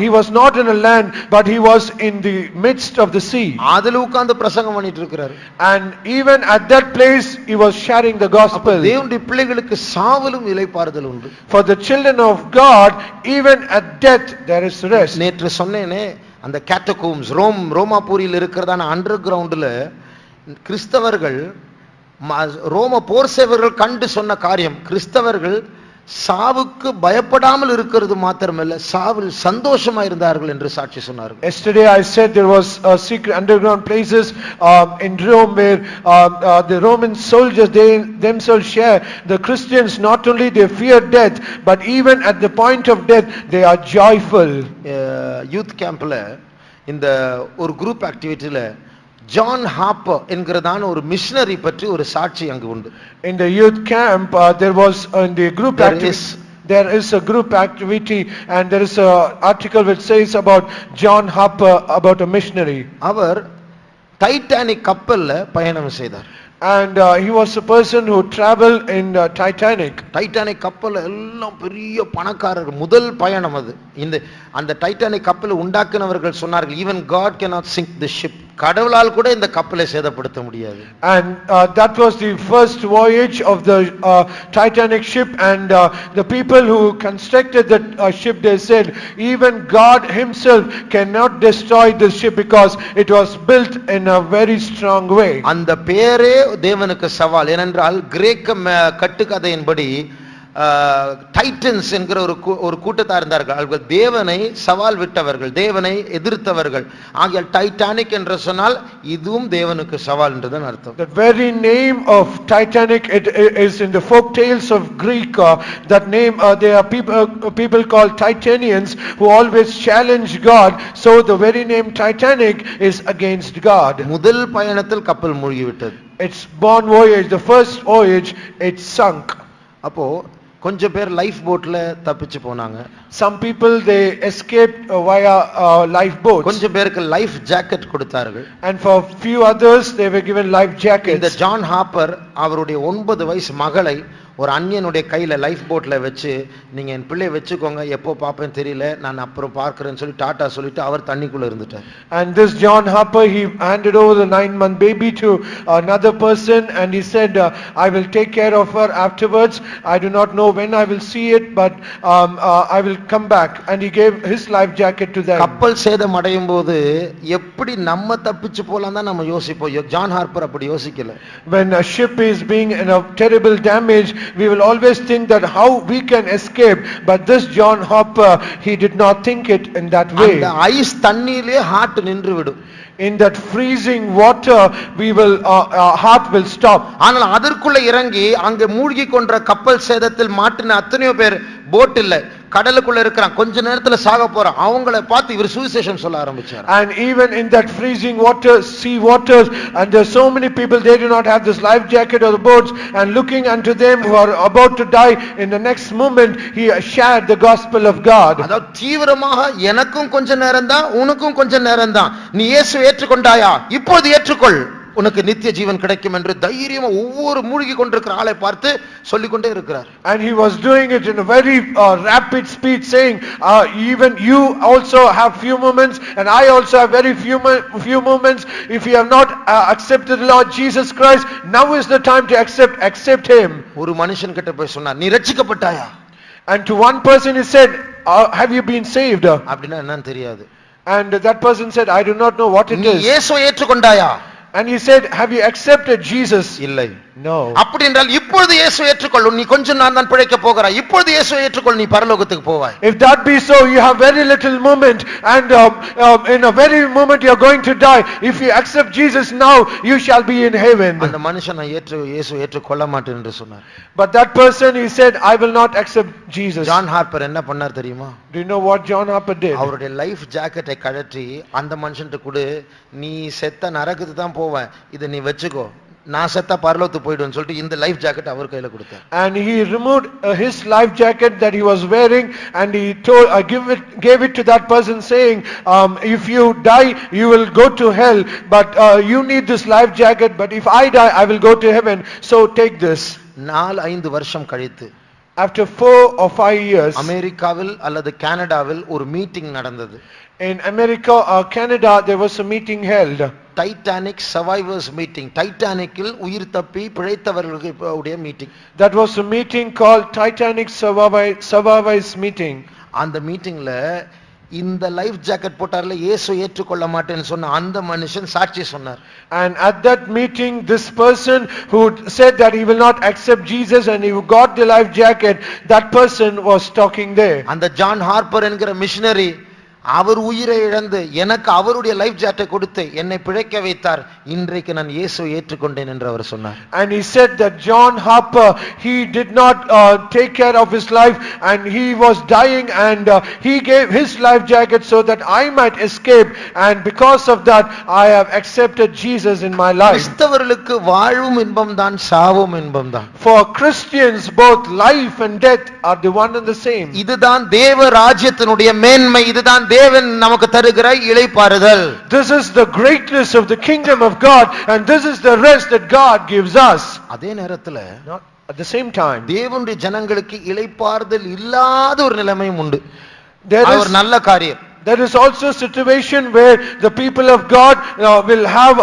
He was not in a land, but he was in the midst of the sea. அதுல உட்கார்ந்து பிரசங்கம் பண்ணிட்டு இருக்காரு. And even at that place he was sharing the gospel. தேவனுடைய பிள்ளைகளுக்கு சாவிலும் இளைப்பாறுதல் உண்டு. For the children of God, even at death there is rest. நேற்று சொன்னேனே, அந்த கேட்டகோம்ஸ் ரோமாபுரியில் இருக்கிறதான அண்டர் கிரவுண்ட்ல கிறிஸ்தவர்கள் ரோம போர் சேவர்கள் கண்டு சொன்ன காரியம், கிறிஸ்தவர்கள் சாவுக்கு பயப்படாமல் இருக்கிறது மாத்திரமல்ல, சாவில் சந்தோஷமா இருந்தார்கள் என்று சாட்சி சொன்னார்கள். Yesterday I said there was a secret underground places in Rome where the Roman soldiers, they themselves share. The Christians not only they fear death, but even at the point of death they are joyful. Youth கேம்ப்ல இந்த ஒரு group ஆக்டிவிட்டியில John hopper என்கிறதான ஒரு missionary பற்றி ஒரு சாட்சி அங்கு உண்டு. In the youth camp there was in the group activity there is a group activity and there is a article which says about John Harper, about a missionary. அவர் Titanic கப்பல்ல பயணம் செய்தார். And he was a person who traveled in Titanic. Titanic கப்பல்ல எல்லாம் பெரிய பணக்காரர், முதல் பயணம் அது. அந்த டைட்டானிக் கப்பலை உண்டாக்குனவர்கள் சொன்னார்கள், even God cannot sink the ship. கடவுளால் கூட இந்த கப்பலை சேதப்படுத்த முடியாது. And that was the first voyage of the Titanic ship, and the people who constructed that ship, they said even God himself cannot destroy this ship because it was built in a very strong way. அந்த பேரே தேவனுக்கு சவால். ஏனென்றால் கிரேக்க கட்டுக்கதையின்படி Titans என்கிற ஒரு கூட்டத்தார் இருந்தார்கள். அவர்கள் தேவனை சவால் விட்டவர்கள், தேவனை எதிர்த்தவர்கள். ஆகையால் டைட்டானிக் என்று சொன்னால் இதுவும் தேவனுக்கு சவால் என்றுதான் அர்த்தம். The very name of Titanic, it is in the folk tales of Greek. That name, there are people called Titanians who always challenge God. So the very name Titanic is against God. முதல் பயணத்தில் கப்பல் மூழ்கிவிட்டது. Its born voyage, the first voyage, it sunk. அப்போ கொஞ்சம் பேர் life போட்ல தப்பிச்சு போனாங்க. Some people they escaped via lifeboats. கொஞ்சம் பேருக்கு லைஃப் ஜாக்கெட் கொடுத்தார்கள். And for few others they were given life jackets. இந்த ஜான் ஹாப்பர் அவருடைய 9 வயசு மகளை ஒரு அந்நியனுடைய கையில லைஃப் போட்ல வச்சு, நீங்க என் பிள்ளையை வச்சுக்கோங்க, எப்போ பாப்பேன்னு தெரியல, நான் அப்புறம் பார்க்கறேன்னு சொல்லி டாடா சொல்லிட்டு அவர் தண்ணிக்குள்ள இருந்துட்டார். And this John Harper, he handed over the 9-month baby to another person, and he said, I will take care of her afterwards. I do not know when I will see it, but I will come back. And he gave his life jacket to them. கப்பல் சேதம் அடையும் போது எப்படி நம்ம தப்பிச்சு போலாம் தான் நம்ம யோசிப்போம். ஜான் ஹார்ப்பர் அப்படி யோசிக்கல. When a ship is being in a terrible damage, we will always think that how we can escape, but this John Harper, he did not think it in that way. அந்த ice தண்ணியிலே heart நின்று விடும். In that freezing water we will heart will stop. ஆனால் அதற்குள்ள இறங்கி அங்க மூழ்கி கொண்ட கப்பல் சேதத்தில் மாட்டின அத்தனையோ பேர் போட் இல்ல, கடலுக்குள்ள இருக்கிறான், கொஞ்ச நேரத்துல சாக போறான், அவங்களை பார்த்து இவர் சுவிசேஷம் சொல்ல ஆரம்பிச்சார். And even in that freezing water, sea waters, and there are so many people, they do not have this life jacket or the boats, and looking unto them who are about to die, in the next moment he shared the gospel of God. அதாவது தீவிரமாக எனக்கும் கொஞ்ச நேரம் தான், உனக்கும் கொஞ்ச நேரம் தான், நீ இயேசுவை ஏற்றுக்கொண்டாயா, இப்போது ஏற்றுக்கொள், உனக்கு நித்திய ஜீவன் கிடைக்கும் என்று தைரியமா ஒவ்வொரு மூழ்கி கொண்டிருக்கிற ஆளை பார்த்து சொல்லிக்கொண்டே இருக்கிறார். And he was doing it in a very rapid speed, saying even you also have few moments, and I also have very few moments. If you have not accepted the Lord Jesus Christ, now is the time to accept him. ஒரு மனுஷன் கிட்ட போய் சொன்னார், நீ ரட்சிக்கப்பட்டாயா? And to one person he said, have you been saved? அப்படின்னா என்னன்னு தெரியாது. And that person said, I do not know what it நீ is. இயேசுவை ஏற்றுக்கொண்டாயா? And he said, have you accepted Jesus? இல்லை. No. அப்படி என்றால் இப்பொழுது இயேசுவை ஏற்றுக்கொள், நீ கொஞ்சம் நாள் தான் பிழைக்க போகிறாய், இப்பொழுது இயேசுவை ஏற்றுக்கொள், நீ பரலோகத்துக்கு போவாய். If that be so, you have very little moment, and in a very moment you are going to die. If you accept Jesus now, you shall be in heaven. அந்த மனுஷன் இயேசுவை ஏற்றுக்கொள்ள மாட்டேன் என்று சொன்னார். But that person, he said, I will not accept Jesus. John Harper என்ன பண்ணார் தெரியுமா? Do you know what John Harper did? அவருடைய லைஃப் ஜாக்கெட்டை கழற்றி அந்த மனுஷன்ட்ட கொடு, நீ செத்த நரகத்துக்கு தான் போவேன், இதை நீ வச்சுக்கோ, நான் செத்த பரலோகத்துக்கு போய்டுவேன்னு சொல்லிட்டு இந்த லைஃப் ஜாக்கெட் அவர் கையில கொடுத்தார். And he removed his life jacket that he was wearing, and he gave it to that person, saying, if you die you will go to hell, but you need this life jacket, but if I die I will go to heaven, so take this. 4-5 வருஷம் கழித்து, after 4 or 5 years, அமெரிக்காவில் அல்லது கனடாவில் ஒரு meeting நடந்தது. in America or Canada there was a meeting held. Titanic survivors meeting, டைட்டானிக்கில் உயிர் தப்பி பிழைத்தவர்களுடைய meeting. That was a meeting called Titanic Survivors meeting. அந்த மீட்டிங்ல இந்த லைஃப் ஜாக்கெட் போட்டார்ல இயேசு ஏற்றுக்கொள்ள மாட்டேன்னு சொன்ன அந்த மனுஷன் சாட்சி சொன்னார். And at that meeting, this person who said that he will not accept Jesus and he got the life jacket, that person was talking there. அந்த ஜான் ஹார்ப்பர் என்கிற மிஷனரி அவர் உயிரை இழந்து எனக்கு அவருடைய லைஃப் ஜாக்கெட் கொடுத்து என்னை பிழைக்க வைத்தார். இன்றைக்கு நான் இயேசுவை ஏற்றுக்கொண்டேன் என்று அவர் சொன்னார். And he said that John Harper, he did not take care of his life and he was dying and he gave his life jacket so that I might escape, and because of that I have accepted Jesus in my life. கிறிஸ்தவர்களுக்கு வாழ்வும் இன்பம்தான் சாவும் இன்பம்தான். For Christians both life and death are the one and the same. இதுதான் தேவ ராஜ்யத்தினுடைய மேன்மை, இதுதான் தேவன் நமக்கு தருகிற இளைப்பாறுதல். This is the greatness of the kingdom of God and this is the rest that God gives us. அதே நேரத்துல At the same time, தேவனுடைய ஜனங்களுக்கு இளைப்பாறுதல் இல்லாத ஒரு நிலைமையும் உண்டு. there அது is ஒரு நல்ல காரியம். There is also a situation where the people of God will have,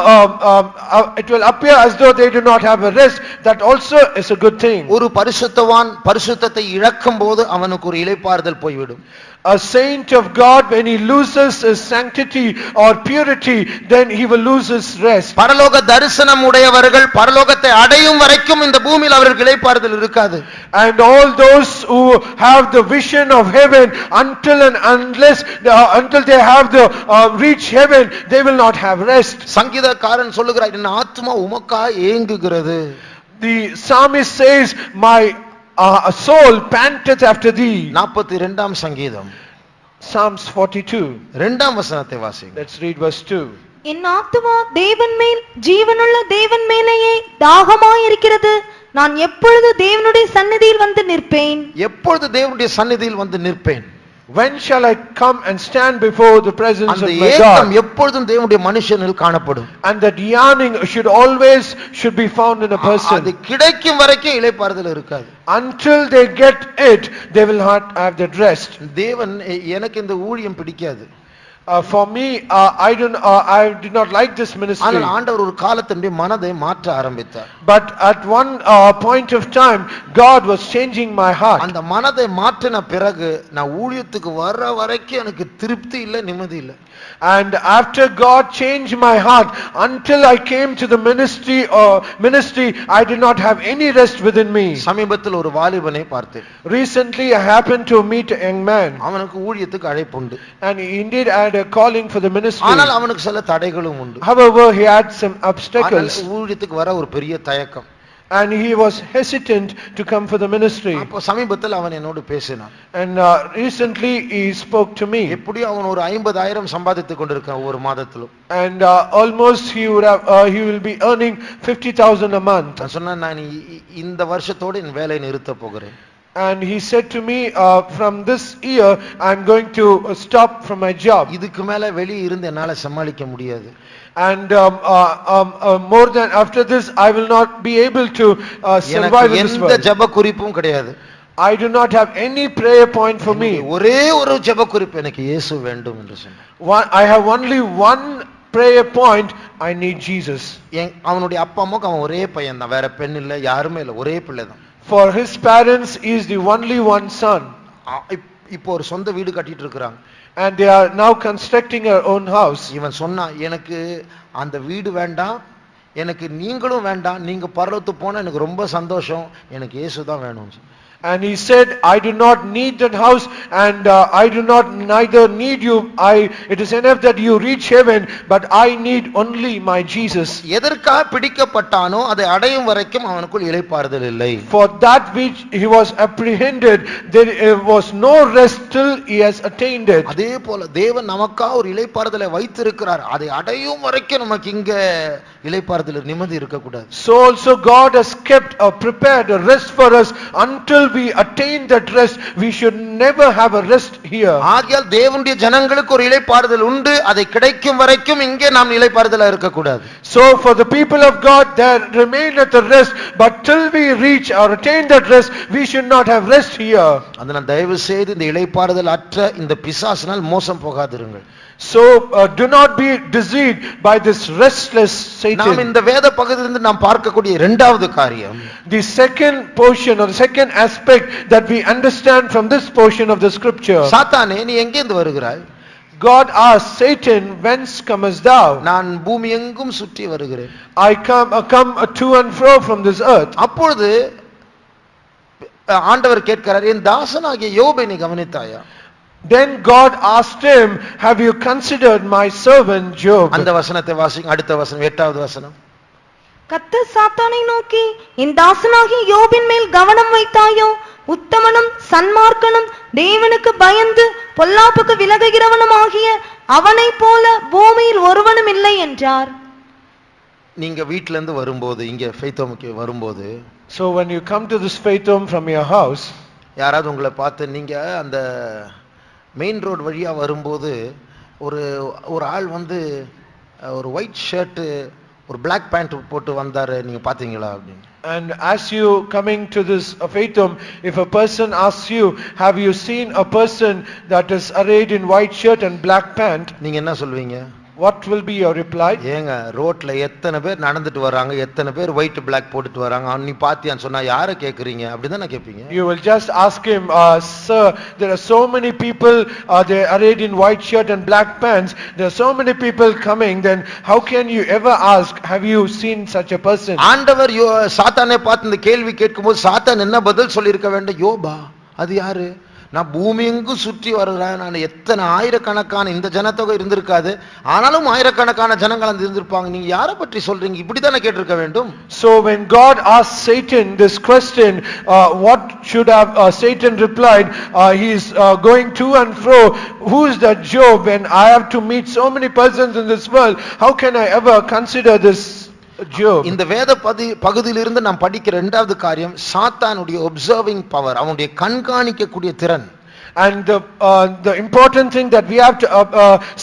it will appear as though they do not have a rest. That also is a good thing. ஒரு பரிசுத்தவான் பரிசுத்தத்தை இழக்கும் போது அவனுக்கு ஒரு இளைப்பாறுதல் போய்விடும். A saint of God, when he loses his sanctity or purity, then he will lose his rest. பரலோக தரிசனம் உடையவர்கள் பரலோகத்தை அடையும் வரைக்கும் இந்த பூமியில் அவர்களுக்கு இளைப்பாறுதல் இருக்காது. And all those who have the vision of heaven, until they have the reach heaven, they will not have rest. சங்கீதக்காரன் சொல்லுகிறார், என் ஆத்துமா உமக்காய் ஏங்குகிறது. The psalmist says, my soul panteth after thee. 42ஆம் சங்கீதம் Psalms 42. 2ஆம் வசனத்தை வாசிங்க. Let's read verse 2. என் ஆத்துமா தேவன் மேல், ஜீவனுள்ள தேவன் மேலேயே தாகமாயிருக்கிறது. நான் எப்பொழுது தேவனுடைய சந்நிதியில் வந்து நிற்பேன்? எப்பொழுது தேவனுடைய சந்நிதியில் வந்து நிற்பேன்? When shall I come and stand before the presence அந்த of my ஏக்கம் God? எப்பொழுதும் தேவனுடைய மனுஷனில் காணப்படும். And that yearning should be found in a அது person. கிடைக்கும் வரைக்கும் இளைப்பாறுதல் இருக்காது. Until they get it, they will not have that rest. தேவன் எனக்கு இந்த ஊழியம் பிடிக்காது. For me, I did not like this ministry. ஆனால் ஆண்டவர் ஒரு காலத்தினுடைய மனதை மாற்ற ஆரம்பித்தார். But at one point of time, God was changing my heart. அந்த மனதை மாற்றின பிறகு நான் ஊழியத்துக்கு வர்ற வரைக்கும் எனக்கு திருப்தி இல்லை, நிம்மதி இல்லை. And after God changed my heart, until I came to the ministry, I did not have any rest within me. சமீபத்தில் ஒரு வாலிபனை பார்த்தேன். Recently, I happened to meet a young man, அவனுக்கு ஊழியத்துக்கு அழைப்பு உண்டு. and he indeed had a calling for the ministry. ஆனால் அவனுக்கு சில தடைகளும் உண்டு. However, he had some obstacles, ஊழியத்துக்கு வர ஒரு பெரிய தயக்கம். and he was hesitant to come for the ministry. அப்போ சமீபத்தில் அவன் என்னோடு பேசினான். And recently he spoke to me. எப்படியும் அவன் ஒரு 50,000 சம்பாதித்துக் கொண்டிருக்கான் ஒவ்வொரு மாதத்திலும். And almost he will be earning 50,000 a month. நான் சொன்னேன், நான் இந்த வருஷத்தோடு என் வேலையை நிறுத்த போகிறேன். And he said to me, from this year I'm going to stop from my job. இதுக்கு மேல வெளியே இருந்து என்னால சமாளிக்க முடியாது. And more than after this I will not be able to survive in this எந்த world. ஜெப குறிப்பும் கிடையாது. I do not have any prayer point for me. ஒரே ஒரு ஜெப குறிப்பு, எனக்கு இயேசு வேண்டும் என்று சொன்னான். I have only one prayer point, I need Jesus. அவனுடைய அப்பா அம்மாக்கு அவன் ஒரே பையன் தான், வேற பெண் இல்ல, யாருமே இல்ல, ஒரே பிள்ளை தான். For his parents he is the only one son. இப்போ ஒரு சொந்த வீடு கட்டிட்டு இருக்காங்க. And they are now constructing their own house. இவன் சொன்னா, எனக்கு அந்த வீடு வேண்டாம், எனக்கு நீங்களும் வேண்டாம், நீங்க பரலோகத்துக்கு போனா எனக்கு ரொம்ப சந்தோஷம், எனக்கு இயேசு தான் வேணும். And he said, I do not need that house, and I do not neither need you. It is enough that you reach heaven, but I need only my Jesus. எதற்காக பிடிக்கப்பட்டானோ அதை அடையும் வரைக்கும் அவனுக்குள் இளைப்பாறுதல் இல்லை. For that which he was apprehended, there was no rest till he has attained it. அதே போல தேவன் நமக்காக ஒரு இளைப்பாறுதலை வைத்திருக்கிறார். அதை அடையும் வரைக்கும் நமக்கு இங்க இளைப்பாறுதல் நிம்மதி இருக்க கூடாது. So also God has kept prepared a rest for us. Until we attain that rest, we should never have a rest here. ஆகையால் தேவனுடைய ஜனங்களுக்கு ஒரு இளைப்பாறுதல் உண்டு, அதை கிடைக்கும் வரைக்கும் இங்கே நாம் இளைப்பாறுதலா இருக்க கூடாது. So for the people of God, there remain at the rest, but till we reach or attain that rest, we should not have rest here. அதனால் தயவு செய்து இந்த இளைப்பாறுதல் அற்ற இந்த பிசாசினால் மோசம் போகாதிருங்கள். So do not be deceived by this restless நாம் Satan. இந்த வேத பகுதியிலிருந்து நாம் பார்க்கக்கூடிய இரண்டாவது காரியம், The second portion or the second aspect that we understand from this portion of the scripture. சாத்தானே நீ எங்கே இருந்து வருகிறாய்? God asked Satan, whence comest thou? நான் பூமி எங்கும் சுற்றி வருகிறேன். I come to and fro from this earth. அப்பொழுது ஆண்டவர் கேட்கிறார், என் தாசனாகிய யோபை நீ கவனித்தாயா? Then God asked him, have you considered my servant Job? அந்த வசனத்தை வாசிங்க. அடுத்த வசனம் 8வது வசனம். கர்த்தர் சாத்தானை நோக்கி, என் தாசனாகிய யோபின் மேல் கவனம் வைத்தாயோ? உத்தமனும் சன்மார்க்கனும் தேவனுக்கு பயந்து பொல்லாப்புக்கு விலகுகிறவனும் ஆகிய அவனைப் போல பூமியில் ஒருவனும் இல்லை என்றார். நீங்க வீட்ல இருந்து வரும்போது, இங்க ஃபெய்த்தோமுக்கு வரும்போது, So when you come to this faith home from your house, யாராவது உங்களை பார்த்து நீங்க அந்த மெயின் ரோடு வழியா வரும்போது ஒரு ஆள் வந்து ஒரு ஒயிட் ஷர்ட் ஒரு பிளாக் பேண்ட் போட்டு வந்தாரு, நீங்க பாத்தீங்களா அப்படின்னு. and as you coming to this faith home, if a person asks you, have you seen a person that is arrayed in white shirt and black pant, நீங்க என்ன சொல்வீங்க? what will be your reply? ஏங்க ரோட்ல எத்தனை பேர் நடந்துட்டு வராங்க, எத்தனை பேர் ஒயிட் பிளாக் போட்டுட்டு வராங்க, நீ பாத்தியான்னு சொன்னா யாரை கேக்குறீங்க அப்படிதான் கேட்பீங்க. You will just ask him, sir, there are so many people, they are arrayed in white shirt and black pants, there are so many people coming, then how can you ever ask, have you seen such a person? ஆண்டவர் சாத்தானை பார்த்து இந்த கேள்வி கேட்கும்போது சாத்தான் என்ன பதில் சொல்லியிருக்க வேண்டும்? யோபா அது யாரு? நான் பூமி எங்கும் சுற்றி வருகிறேன், நான் எத்தனை ஆயிரக்கணக்கான இந்த ஜனத்தொகை இருந்திருக்காது, ஆனாலும் ஆயிரக்கணக்கான ஜனங்கள் அந்த இருந்திருப்பாங்க, நீங்க யாரை பற்றி சொல்றீங்க? இப்படித்தானே கேட்டிருக்க வேண்டும். So when God asked Satan this question, what should have Satan replied? He is going to and fro, who is that Job? When I have to meet so many persons in this world, how can I ever consider this Job? இந்த வேத பகுதியிலிருந்து நாம் படிக்கிற இரண்டாவது காரியம் சாத்தானுடைய observing power, அவனுடைய கண்காணிக்க கூடிய திறன். And the important thing that we have to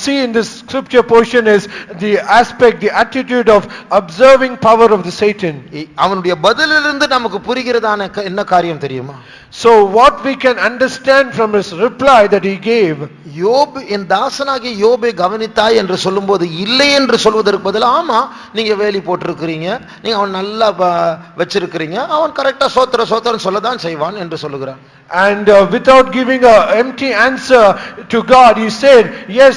see in this scripture portion is the aspect, the attitude of observing power of the Satan. அவனுடைய பதிலிலிருந்து நமக்கு புரிகிறதான என்ன காரியம் தெரியுமா? So what we can understand from his reply that he gave, யோப் என் தாசனாகிய யோபை கவனித்தாய் என்று சொல்லும்போது இல்லை என்று சொல்வதற்கு பதில் ஆமா நீங்க வேலி போட்டிருக்கிறீங்க, நீங்க அவன் நல்லா வச்சிருக்கிறீங்க, அவன் கரெக்டா சோத்திரம் சொல்லதான் செய்வான் என்று சொல்லுகிறான். And without giving a empty answer to God, he said, yes,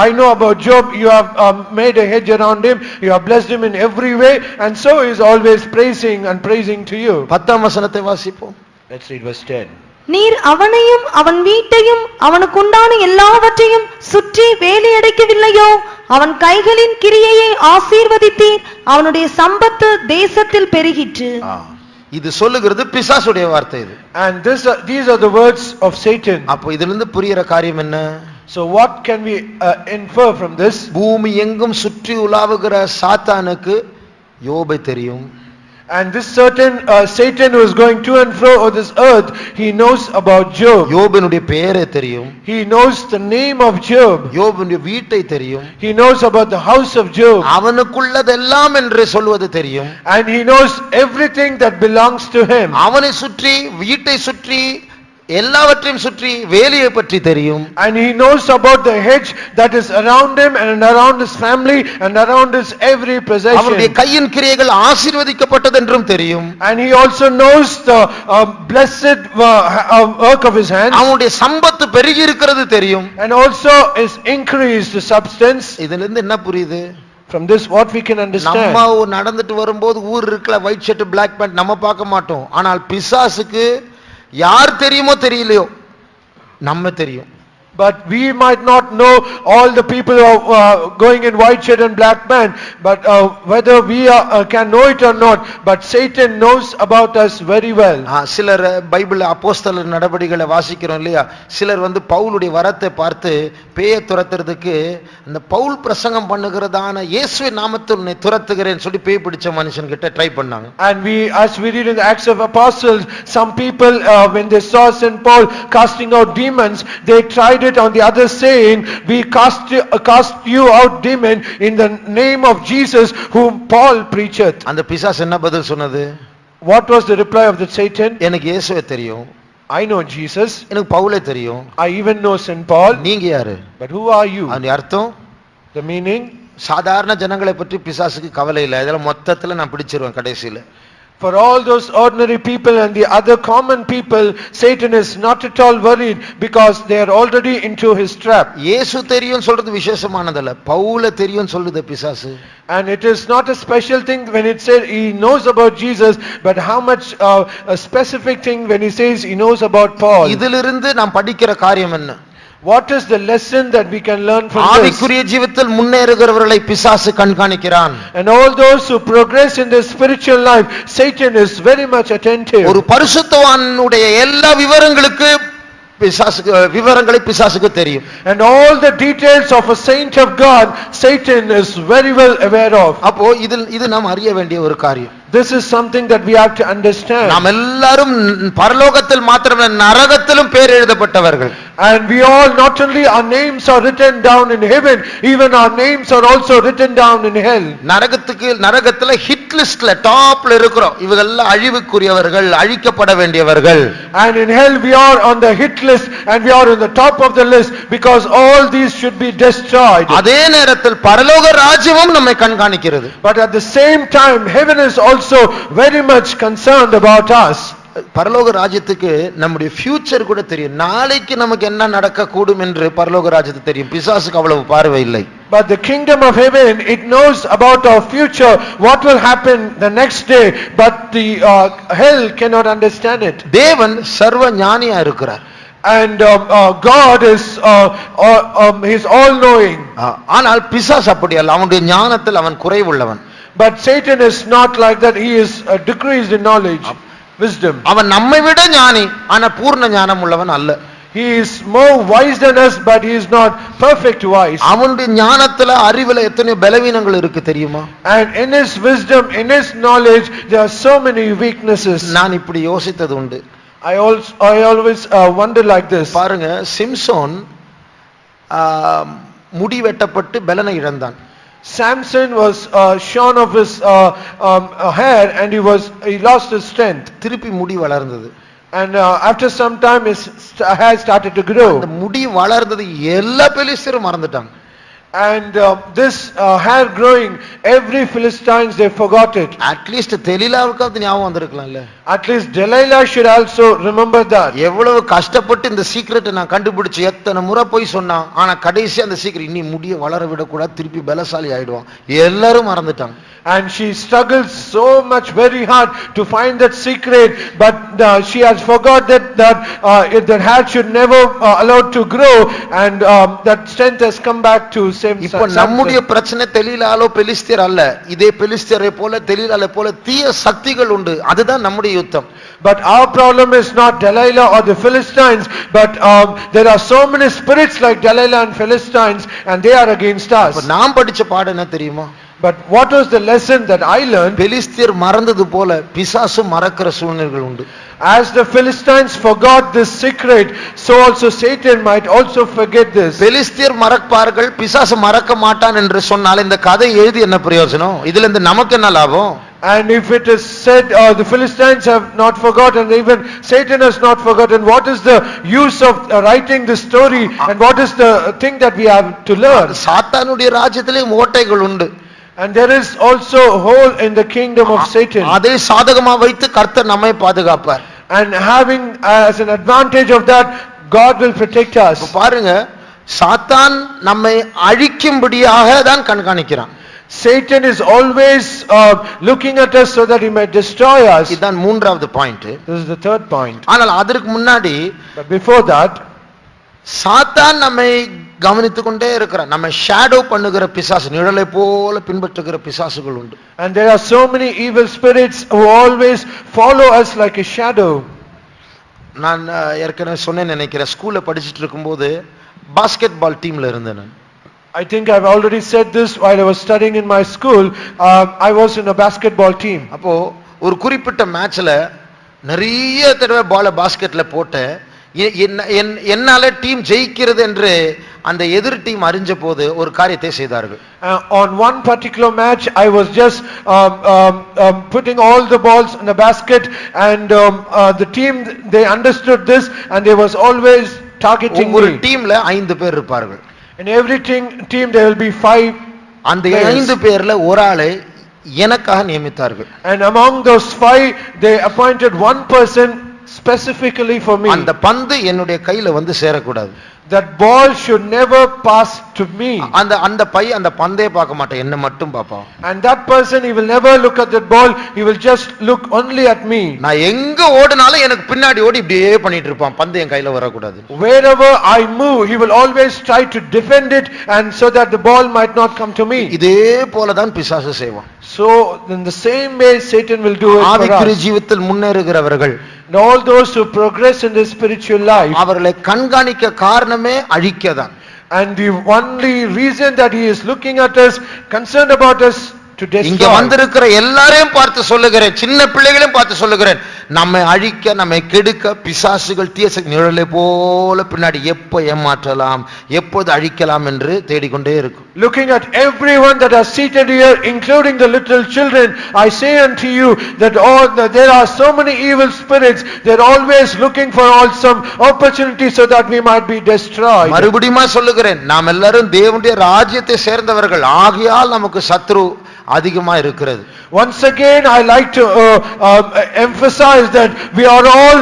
I know about Job, you have made a hedge around him, you have blessed him in every way, and so he is always praising to you. 10ஆம் வசனத்தை வாசிப்போம். Let's read verse 10. நீர் அவனையும் அவன் வீட்டையும் அவனுக்குண்டான எல்லாவற்றையும் சுற்றி வேலி அடைக்கவில்லையோ? அவன் கைகளின் கிரியையை ஆசீர்வதித்தீர், அவனுடைய சம்பத்து தேசத்தில் பெருகிற்று. இது சொல்லுகிறது பிசாசுடைய வார்த்தை இது. And these are the words of Satan. அப்போ இதிலிருந்து புரிகிற காரியம் என்ன? So what can we infer from this? பூமி எங்கும் சுற்றி உலாவுகிற சாத்தானுக்கு யோபை தெரியும். And this certain Satan who is going to and fro on this earth, he knows about Job. யோபினுடைய பெயரை தெரியும். He knows the name of Job. யோபினுடைய வீட்டை தெரியும். He knows about the house of Job. அவனுக்குள்ளதெல்லாம் என்று சொல்வது தெரியும். And he knows everything that belongs to him. அவனை சுற்றி, வீட்டை சுற்றி, எல்லாவற்றையும் சுற்றி வேலியை பற்றி தெரியும். And he knows about the hedge that is around him and around his family and around his every possession. அவனுடைய கையின் கிரியைகள் ஆசீர்வதிக்கப்பட்டது என்றும் தெரியும். And he also knows the blessed work of his hands. அவனுடைய சம்பத்து பெருகி இருக்கிறது தெரியும். And also his increased substance. இதிலிருந்து என்ன புரியுது? From this what we can understand. நம்ம நடந்துட்டு வரும்போது ஊர் இருக்கல ஒயிட் ஷர்ட் பிளாக் பேண்ட் நம்ம பார்க்க மாட்டோம், ஆனால் பிசாசுக்கு யார் தெரியுமோ தெரியலையோ நம்ம தெரியும். But we might not know all the people who are going in white shirt and black pant, but whether we can know it or not, but Satan knows about us very well. சிலர் Bible அப்போஸ்தலர் நடபடிகளை வாசிக்கிறோம் இல்லையா, சிலர் வந்து பவுலுடைய வரத்தை பார்த்து பேயை துரத்துறதுக்கு இந்த பவுல் பிரசங்கம் பண்ணுகிறதான இயேசுவின் நாமத்தில் உன்னை துரத்துகிறேன்னு சொல்லி பேய் பிடிச்ச மனுஷன் கிட்ட ட்ரை பண்ணாங்க. And as we read in the Acts of Apostles, some people when they saw St. Paul casting out demons, they tried it on the other, saying, we cast you out demon in the name of Jesus whom Paul preacheth. அந்த பிசாசு என்ன பதில் சொன்னது? What was the reply of the Satan? எனக்கு இயேசுவை தெரியும், I know Jesus, எனக்கு பவுலை தெரியும், I even know St. Paul, நீங்க யாரு? but who are you? அந்த அர்த்தம், The meaning, சாதாரண ஜனங்களை பற்றி பிசாசுக்கு கவலை இல்லை, இதெல்லாம் மொத்தத்துல நான் பிடிச்சிருவேன் கடைசியில. For all those ordinary people and the other common people, Satan is not at all worried because they are already into his trap. இயேசு தெரியும் சொல்றது விசேஷமானதல்ல, பவுல தெரியும் சொல்லுது பிசாசு. And it is not a special thing when it says he knows about Jesus, but how much a specific thing when he says he knows about Paul. இதிலிருந்து நாம் படிக்கிற காரியம் என்ன? What is the lesson that we can learn from this? ஆவிக்குரிய ஜீவிதத்தில் முன்னேறுகிறவர்களை பிசாசு கண்காணிக்கிறான். And all those who progress in their spiritual life, Satan is very much attentive. ஒரு பரிசுத்தவானுடைய எல்லா விவரங்களை பிசாசுக்கு தெரியும். And all the details of a saint of God, Satan is very well aware of. அப்போ இது நாம் அறிய வேண்டிய ஒரு காரியம். This is something that we have to understand. நாம் எல்லாரும் பரலோகத்தில் மாத்திரமல்ல நரகத்திலும் பேர் எழுதப்பட்டவர்கள். And we all, not only our names are written down in heaven, even our names are also written down in hell. நரகத்துல ஹிட் லிஸ்ட்ல டாப்ல இருக்கிறோம். இவங்கெல்லாம் அழிவுக்குரியவர்கள், அழிக்கப்பட வேண்டியவர்கள். And in hell we are on the hit list and we are on the top of the list because all these should be destroyed. அதே நேரத்தில் பரலோக ராஜ்யமும் நம்மை கண்காணிக்கிறது. But at the same time heaven is also very much concerned about us. பரலோக ராஜ்யத்துக்கு நம்முடைய future கூட தெரியும். நாளைக்கு நமக்கு என்ன நடக்க கூடும் என்று பரலோக ராஜ்யத்துக்கு தெரியும். பிசாசுக்கு அவ்வளவு பார்வை இல்லை. But the kingdom of heaven, it knows about our future, what will happen the next day, but the hell cannot understand it. தேவன் சர்வ ஞானியா இருக்கிறார். And God is he's all knowing. ஆனால் பிசாசு அப்படி அல்ல. அவனுடைய ஞானத்தில் அவன் குறைவுள்ளவன். But Satan is not like that. He is decreased in knowledge, wisdom. அவன் நம்மை விட ஞானி, ஆனா பூர்ண ஞானம் உள்ளவன் அல்ல. He is more wise than us, but he is not perfect wise. அவனுடைய ஞானத்துல அறிவுல எத்தனை பலவீனங்கள் இருக்கு தெரியுமா? And in his wisdom, in his knowledge, there are so many weaknesses. நான் இப்படி யோசித்தது உண்டு. I always wonder like this. பாருங்க, சிம்சோன் முடி வெட்டப்பட்டு பலனை இழந்தான். Samson was shorn of his hair and he lost his strength. திருப்பி முடி வளர்ந்தது. And after some time his hair started to grow. அந்த முடி வளர்ந்தது எல்லா பெலிஸ்தரும் மறந்துட்டாங்க. And this hair growing, every Philistines they forgot it. At least தெலீலாவுக்கு ஞாபகம் வந்திருக்கலாம்ல. At least Delilah should also remember that. எவ்வளவு கஷ்டப்பட்டு இந்த சீக்ரெட்டை நான் கண்டுபிடிச்சு எத்தனை முறை போய் சொன்னான். ஆனா கடைசி அந்த சீக்ரெட் இன்னி முடிய வளர விடக்கூடாது, திருப்பி பலசாலி ஆயிடுவான். எல்லாரும் மறந்துட்டாங்க. And she struggled so much very hard to find that secret, but she has forgot that hair should never allowed to grow, and that strength has come back to same. இப்போ நம்முடைய பிரச்சனை தெலீலாலோ பெலிஸ்தர் அல்ல. இதே பெலிஸ்தரை போல தெலீலாலை போல தீய சக்திகள் உண்டு. அதுதான் நம்முடைய யுத்தம். But our problem is not Delilah or the Philistines, but there are so many spirits like Delilah and Philistines, and they are against us. நாம் படிச்ச பாடம் என்ன தெரியுமா? But what was the lesson that I learned? பெலிஸ்தர் மறந்தது போல பிசாசு மறக்கிற சூழ்நிலைகள் உண்டு. As the Philistines forgot this secret, so also Satan might also forget this. பெலிஸ்தர் மறப்பார்கள், பிசாசு மறக்க மாட்டான் என்று சொன்னால் இந்த கதை எழுதி என்ன பிரயோஜனம்? இதுல இருந்து நமக்கு என்ன லாபம்? And if it is said the Philistines have not forgotten, even Satan has not forgotten, what is the use of writing this story, and what is the thing that we have to learn? சாத்தானுடைய ராஜ்யத்திலே ஓட்டைகள் உண்டு. And there is also a hole in the kingdom of Satan. அதை சாதகமா வைத்து கர்த்தர் நம்மை பாதுகாப்பார். And having as an advantage of that, God will protect us. பாருங்க, சாத்தான் நம்மை அழிக்கும்படியாக தான் கண்காணிக்கிறான். Satan is always looking at us so that he might destroy us. இதுதான் மூன்றாவது point. This is the third point. ஆனால் அதற்கு முன்னாடி, But before that, சாத்தான் நம்மை கவனித்துக் கொண்டே இருக்கிறான். நம்ம ஷேடோ பண்ணுகிற பிசாசு, நிழலை போல பின்பற்றுகிற பிசாசுகள் உண்டு. And there are so many evil spirits who always follow us like a shadow. நான் ஏற்கனவே சொன்னேன் நினைக்கிறேன், ஸ்கூல்ல படிச்சிட்டு இருக்கும்போது பாஸ்கெட் பால் டீம்ல இருந்தேன் நான். I think I've already said this while I was studying in my school. I was in a basketball team. அப்போ ஒரு குறிப்பிட்ட மேட்ச்ல நிறைய தடவை பால பாஸ்கெட்ல போட்டு என்னால டீம் ஜெயிக்கிறது என்று அந்த எதிர் டீம் அறிஞ்ச போது ஒரு காரியத்தை செய்தார்கள். On one particular match I was just putting all the balls in the basket, and the team, they understood this and they was always targeting me. ஒரு டீம்ல 5 பேர் இருப்பார்கள். In every team there will be 5. அந்த 5 பேர்ல ஒரு ஆளை எனக்காக நியமித்தார்கள். And among those 5 they appointed one person specifically for me. அந்த பந்து என்னுடைய கையில வந்து சேரக்கூடாது. That ball should never pass to me. அந்த அந்த பந்தே பார்க்க மாட்டேன், என்ன மட்டும் பார்ப்பான். And that person, he will never look at that ball, he will just look only at me. நான் எங்க ஓடுனாலும் எனக்கு பின்னாடி ஓடி இப்படியே பண்ணிட்டு இருப்பான், பந்து என் கையில வரக்கூடாது. Wherever I move, he will always try to defend it, and so that the ball might not come to me. இதே போல தான் பிசாசு செய்வான். So in the same way Satan will do it for ஆவிக்குரிய us. ஜீவிதத்தில் முன்னேறுகிறவர்கள், And all those who progress in their spiritual life, அவர்களை கண்காணிக்க காரணமே அழிக்கதான். and the only reason that he is looking at us, concerned about us, to இங்க destroy. வந்திருக்கிற எல்லாரையும் பார்த்து சொல்லுகிறேன், சின்ன பிள்ளைகளையும் பார்த்து சொல்லுகிறேன், நம்மை அழிக்க, நம்மை கெடுக்க பிசாசுகள் தீய நிழலை போல பின்னாடி எப்போ ஏமாற்றலாம், எப்போது அழிக்கலாம் என்று தேடிக்கொண்டே இருக்கும். Looking at everyone that are seated here, including the little children, I say unto you that there are so many evil spirits, they're always looking for some opportunity so that we might be destroyed. மறுபடியும் சொல்லுகிறேன், நாம் எல்லாரும் தேவனுடைய ராஜ்யத்தை சேர்ந்தவர்கள் ஆகையால் நமக்கு சத்ரு அதிகமா இருக்கிறது. Once again I like to emphasize that we are all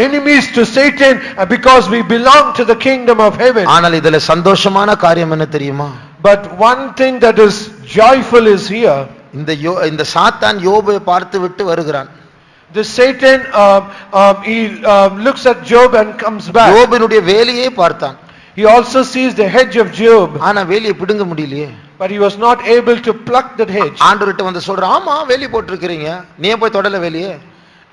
enemies to Satan because we belong to the kingdom of heaven. ஆனால் இதுல சந்தோஷமான காரியம் என்ன தெரியுமா? But one thing that is joyful is here. இந்த சாத்தான் யோபை பார்த்து விட்டு வருகிறான். The Satan he looks at Job and comes back. யோபினுடைய வேலியை பார்த்தான். He also sees the hedge of Job. ஆனா வேலியை பிடுங்க முடியலையே. But he was not able to pluck that hedge. ஆண்டவர்கிட்ட வந்து சொல்றான், ஆமா வேலி போட்டுருக்கீங்க, நீ போய் தொடல வேலியே.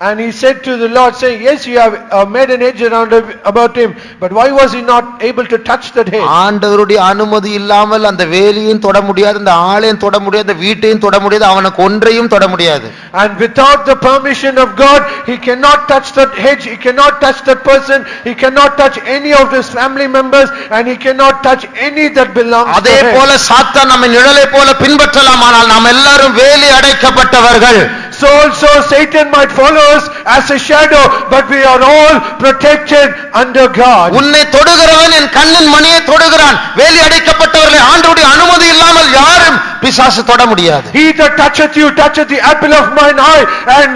And he said to the Lord, saying, yes, you have made an hedge around about him, but why was he not able to touch that hedge? ஆண்டவருடைய அனுமதி இல்லாமல் அந்த வேலியையும் தொட முடியாது, அந்த ஆளையும் தொட முடியாது, அந்த வீட்டையும் தொட முடியாது, அவனுக்கு ஒன்றையும் தொட முடியாது. And without the permission of God, he cannot touch that hedge, he cannot touch that person, he cannot touch any of his family members, and he cannot touch any that belongs to அதே him. போல சாத்தான் நம்ம நிழலை போல பின்பற்றலாம், ஆனால் நாம் எல்லாரும் வேலி அடைக்கப்பட்டவர்கள். So also Satan might follow us as a shadow, but we are all protected under God. உன்னை தொடுகிறவன் என் கண்ணின் மணியை தொடுகிறான். வேலி அடைக்கப்பட்டவர்களை ஆண்டவருடைய அனுமதி இல்லாமல் யாரும் பிசாசு தொட முடியாது. He that toucheth you toucheth the apple of mine eye, and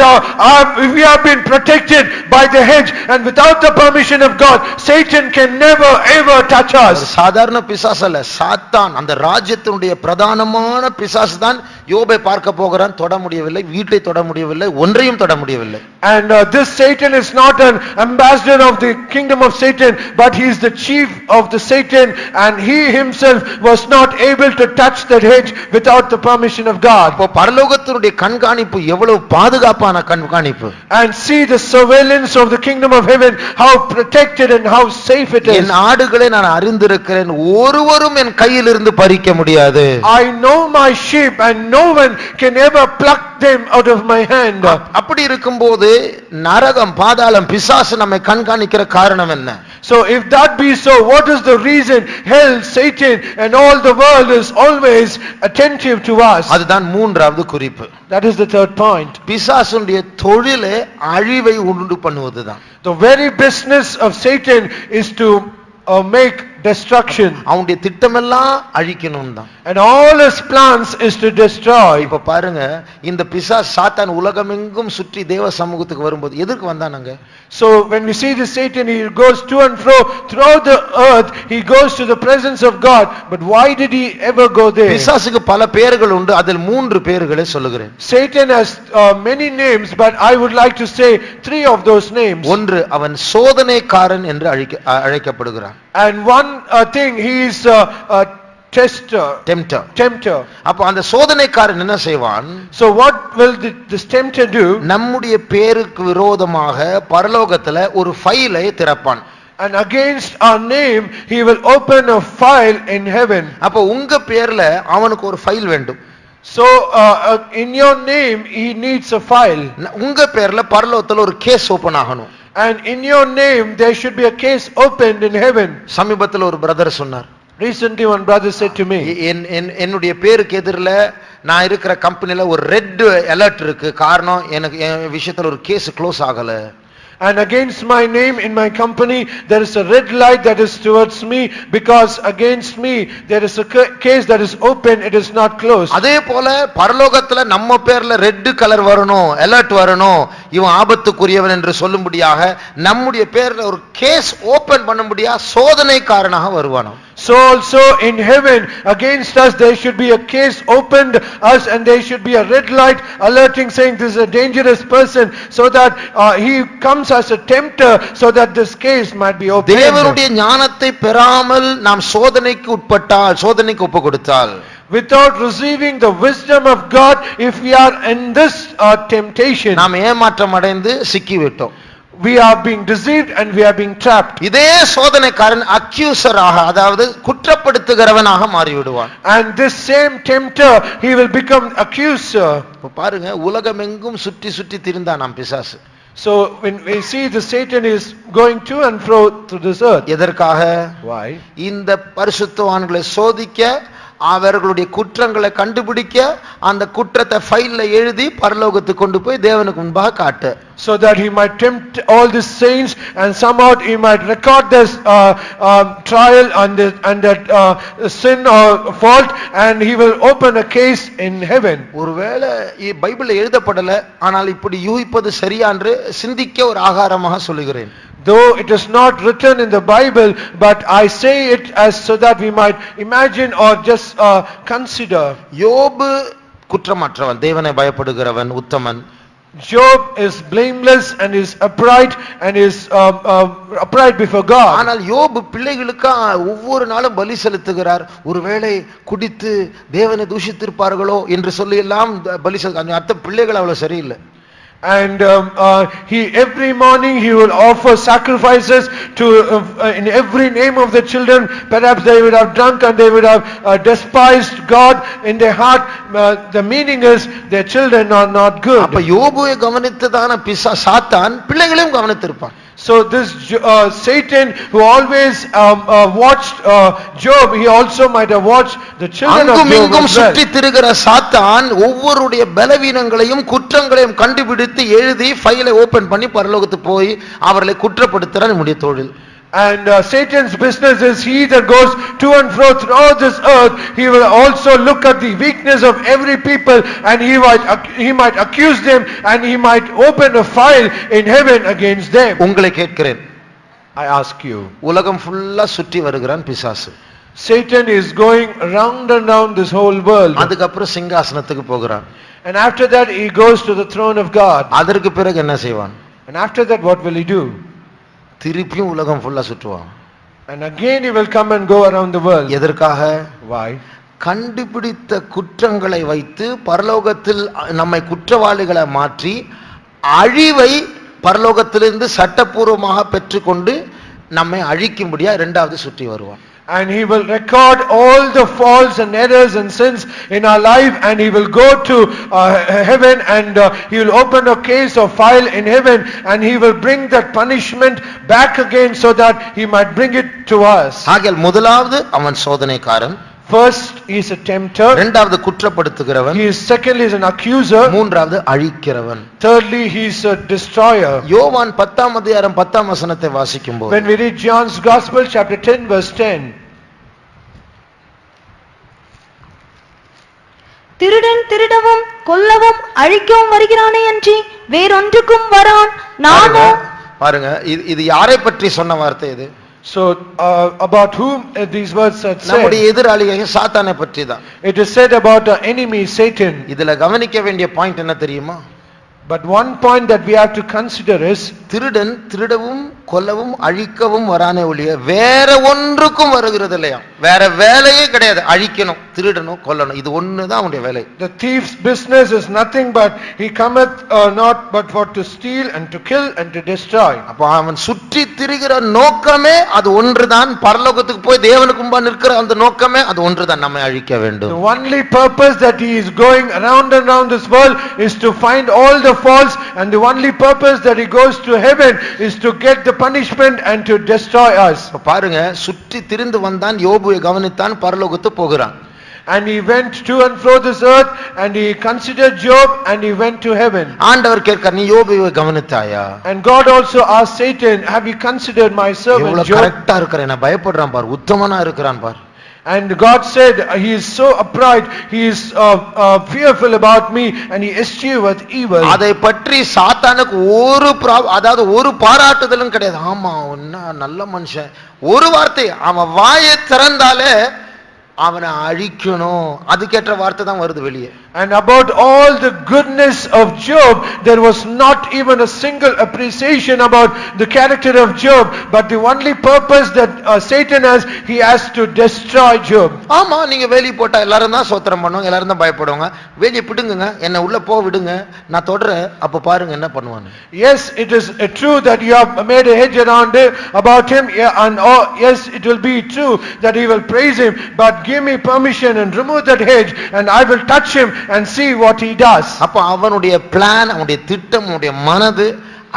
we have been protected by the hedge, and without the permission of God, Satan can never ever touch us. சாதாரண பிசாசு அல்ல, சாத்தான் அந்த ராஜ்யத்தினுடைய பிரதானமான பிசாசு தான் யோபை பார்க்க போகிறான். தொட முடியவில்லை, வீட்டை தொட முடியவில்லை, ஒன்றையும் தொட முடியவில்லை. And this Satan is not an ambassador of the kingdom of Satan, but he is the chief of the Satan, and he himself was not able to touch that hedge without the permission of God. அப்போ பரலோகத்தினுடைய கண்காணிப்பு எவ்வளவு பாதுகாப்பான கண்காணிப்பு. And see the surveillance of the kingdom of heaven, how protected and how safe it is. என் ஆடுகளை நான் அறிந்திருக்கிறேன், ஒருவரும் என் கையிலிருந்து பறிக்க முடியாது. I know my sheep, and no one can ever pluck them out of my hand. அப்படி இருக்கும்போது நரகம், பாதாளம், பிசாசு நம்மை கண்காணிக்கிற காரணம் என்ன? So if that be so, what is the reason hell, Satan and all the world is always attentive to us? அதுதான் மூன்றாவது குறிப்பு. That is the third point. பிசாசுடைய தொழிலே அழிவை உண்டு பண்ணுவதுதான். The very business of Satan is to make destruction. அவனுடைய திட்டமெல்லாம் அழிக்கணும் தான். And all his plans is to destroy. இப்ப பாருங்க, இந்த பிசாசு சாத்தான் உலகமெங்கும் சுற்றி தேவ சமூகத்துக்கு வரும்போது எதற்கு வந்தானங்க? So when we see the Satan, he goes to and fro throughout the earth, he goes to the presence of God, but why did he ever go there? பிசாசுக்கு பல பெயர்கள் உண்டு, அதில் 3 பெயர்களை சொல்லுகிறேன். Satan has many names, but I would like to say 3 of those names. ஒன்று, அவன் சோதனைக்காரன் என்று அழைக்கப்படுகிறான். And one thing, he is a tester, tempter. அப்ப அந்த சோதனைக்காரன் என்ன செய்வான்? So what will this tempter do? நம்முடைய பேருக்கு விரோதமாக பரலோகத்துல ஒரு ஃபைலை திறப்பான். And against our name he will open a file in heaven. அப்ப உங்க பேர்ல அவனுக்கு ஒரு ஃபைல் வேண்டும். So in your name he needs a file. உங்க பேர்ல பரலோகத்துல ஒரு கேஸ் ஓபன் ஆகணும். And in your name there should be a case opened in heaven. சமீபத்துல ஒரு பிரதர் சொன்னார். Recently one brother said to me, என்னுடைய பேருக்கு எதிரில நான் இருக்கிற கம்பெனில ஒரு ரெட் அலர்ட் இருக்கு, காரணம் எனக்கு என் விஷயத்துல ஒரு கேஸ் க்ளோஸ் ஆகல. and against my name in my company there is a red light that is towards me, because against me there is a case that is open, it is not closed. அதே போல பரலோகத்துல நம்ம பேர்ல red colour வரணும், alert வரணும், இவன் ஆபத்துக்குரியவன் என்று சொல்லும்படியாக நம்முடைய பேர்ல ஒரு கேஸ் ஓபன் பண்ணும்படியா சோதனைக்காரனாக வருவானாம். So also in heaven against us there should be a case opened us, and there should be a red light alerting saying this is a dangerous person, so that he comes as a tempter, so that this case might be opened. தேவனுடைய ஞானத்தை பெறாமல் நாம் சோதனைக்கு உட்பட்டால், சோதனைக்கு ஒப்பு கொடுத்தால், without receiving the wisdom of God, if we are in this temptation, நாம் ஏமாற்றம் அடைந்து சிக்கிவிட்டோம். we are being deceived and we are being trapped. இதே சோதனைக்காரன் அக்யூசராக, அதாவது குற்றப்படுத்துகிறவனாக மாறிவிடுவான். And this same tempter, he will become accuser. இப்ப பாருங்க, உலகமெங்கும் சுற்றி சுற்றி திரிந்தான் நாம் பிசாசு. So when we see the Satan is going to and fro through this earth. எதற்காக? Why? இந்த பரிசுத்தவான்களை சோதிக்க, அவர்களுடைய குற்றங்களை கண்டுபிடிக்க, அந்த குற்றத்தை ஃபைல்ல எழுதி பரலோகத்துக்கு கொண்டு போய் தேவனுக்கு முன்பாக காட்டு. So that he might tempt all the saints, and somehow he might record this trial and that sin or fault, and he will open a case in heaven. ஒருவேளை பைபிள்ல எழுதப்படல, ஆனால் இப்படி யூகிப்பது சரியா என்று சிந்திக்க ஒரு ஆகாரமாக சொல்லுகிறேன். Though it is not written in the Bible, but I say it as so that we might imagine or just consider. யோபு குற்றமற்றவன், தேவனை பயப்படுகிறவன், உத்தமன். Job is blameless and is upright and is upright before God. ஆனால் யோபு பிள்ளைகளுக்கு ஒவ்வொரு நாளும் பலி செலுத்துகிறார். ஒருவேளை குடித்து தேவனை தூஷித்திருப்பார்களோ என்று சொல்லி எல்லாம் பலி செலுத்த, அர்த்தம் பிள்ளைகள் அவ்வளவு சரியில்லை. And he every morning he will offer sacrifices to in every name of the children. Perhaps they would have drunk and they would have despised God in their heart. The meaning is their children are not good. அப்ப யோபுவை கவனித்ததான சாத்தான் பிள்ளைகளையும் கவனித்திருப்பான். So this Satan who always watched Job, he also might have watched the children of Job அங்குமிங்கும் as well. சுற்றி திரிகிற சாத்தான் ஒவ்வொருடைய பலவீனங்களையும் குற்றங்களையும் கண்டுபிடித்து எழுதி ஃபைலை ஓபன் பண்ணி பரலோகத்துக்கு போய் அவர்களை குற்றப்படுத்துறான் நம்முடைய தொழில். And Satan's business is he that goes to and fro throughout this earth. He will also look at the weakness of every people, and he might accuse them, and he might open a file in heaven against them. உங்களை கேட்கிறேன், I ask you, உலகம் ஃபுல்லா சுற்றி வருகிறான் பிசாசு. Satan is going round and round this whole world, அதுக்கப்புறம் சிங்காசனத்துக்கு போகிறான். and after that he goes to the throne of God. அதற்கு பிறகு என்ன செய்வான்? And after that what will he do? திருப்பியும் உலகம் ஃபுல்லா சுற்றுவான். And again he will come and go around the world. எதற்காக? Why? கண்டுபிடித்த குற்றங்களை வைத்து பரலோகத்தில் நம்மை குற்றவாளிகளை மாற்றி அழிவை பரலோகத்திலிருந்து சட்டபூர்வமாக பெற்றுக்கொண்டு நம்மை அழிக்கும்படியா இரண்டாவது சுற்றி வருவான். And he will record all the faults and errors and sins in our life, and he will go to heaven, and he will open a case or file in heaven, and he will bring that punishment back again so that he might bring it to us. ஆகையால் முதலாவது அவன் சோதனைக்காரன், First he is a tempter, இரண்டாவது குற்றப்படுத்துகிறவன், secondly is an accuser, மூன்றாவது அழிக்கிறவன். thirdly he is a destroyer. யோவான் 10ஆம் அதிகாரம் 10ஆம் வசனத்தை வாசிக்கும்போது, When we read John's Gospel chapter 10 verse 10, திருடன் திருடவும் கொல்லவும் அழிக்கவும் வருகிறானே அன்றி வேறொன்றுக்கும் வரான். நானோ பாருங்க, இது யாரை பற்றி சொன்ன வார்த்தை இது? so about whom these words are நம்முடைய said? எதிராளியை சாத்தானை பற்றி தான். It is said about our enemy Satan. இதுல கவனிக்க வேண்டிய பாயிண்ட் என்ன தெரியுமா? But one point that we have to consider is, திருடன் திருடவும் கொல்லவும் அழிக்கவும் வரானே ஒழிய வேற ஒன்றுக்கும் வருகிறது இல்லையா? வேற வேலையே கிடையாது. அழிக்கணும், திருடணும், கொல்லணும், இது ஒண்ணுதான் அவனுடைய வேலை. the thief's business is nothing but he cometh not but for to steal and to kill and to destroy. அப்ப அவன் சுற்றி திரிகிற நோக்கமே அது ஒன்றுதான். பரலோகத்துக்கு போய் தேவனுக்கு முன்பா நிற்கிற அந்த நோக்கமே அது ஒன்றுதான், நம்மை அழிக்க The வேண்டும். only purpose that he is going around and around this world is to find all the faults, and the only purpose that he goes to heaven is to get the punishment and to destroy us. பாருங்க, சுற்றி திரிந்து வந்தான், யோபுவை கவனித்தான், பரலோகத்து போகிறான். And he went to and fro this earth, and he considered Job, and he went to heaven. ஆண்டவர் கேட்கிறார், நீ யோபுவை கவனித்தாயா? And God also asked Satan, have you considered my servant எவ்வளவு Job? கரெக்டா இருக்கிற, என்ன பயப்படுறான் பார், உத்தமனா இருக்கிறான் பார். And God said, he is so upright, he is fearful about me, and he escheweth evil. அதை பற்றி சாத்தானுக்கு அதாவது ஒரு பாராட்டுதலும் கிடையாது. ஆமா நல்ல மனுஷன், ஒரு வார்த்தை அவன் வாயை திறந்தாலே அவனை அழிக்கணும், அதுக்கேற்ற வார்த்தை தான் வருது வெளியே. And about all the goodness of Job, there was not even a single appreciation about the character of Job, but the only purpose that Satan he has to destroy Job. ஆமா, நீங்க வேலி போட்டா எல்லாரும் தான் சோத்திரம் பண்ணுவாங்க, எல்லாரும் தான் பயப்படுவாங்க. வேலியை பிடுங்குங்க, என்ன உள்ள போ விடுங்க, நான் தொடறேன், அப்ப பாருங்க என்ன பண்ணுவாங்க. Yes, it is true that you have made a hedge around about him, and yes, it will be true that he will praise him, but give me permission and remove that hedge, and I will touch him and see what he does. அப்ப அவனுடைய plan, அவனுடைய திட்டம், அவனுடைய மனது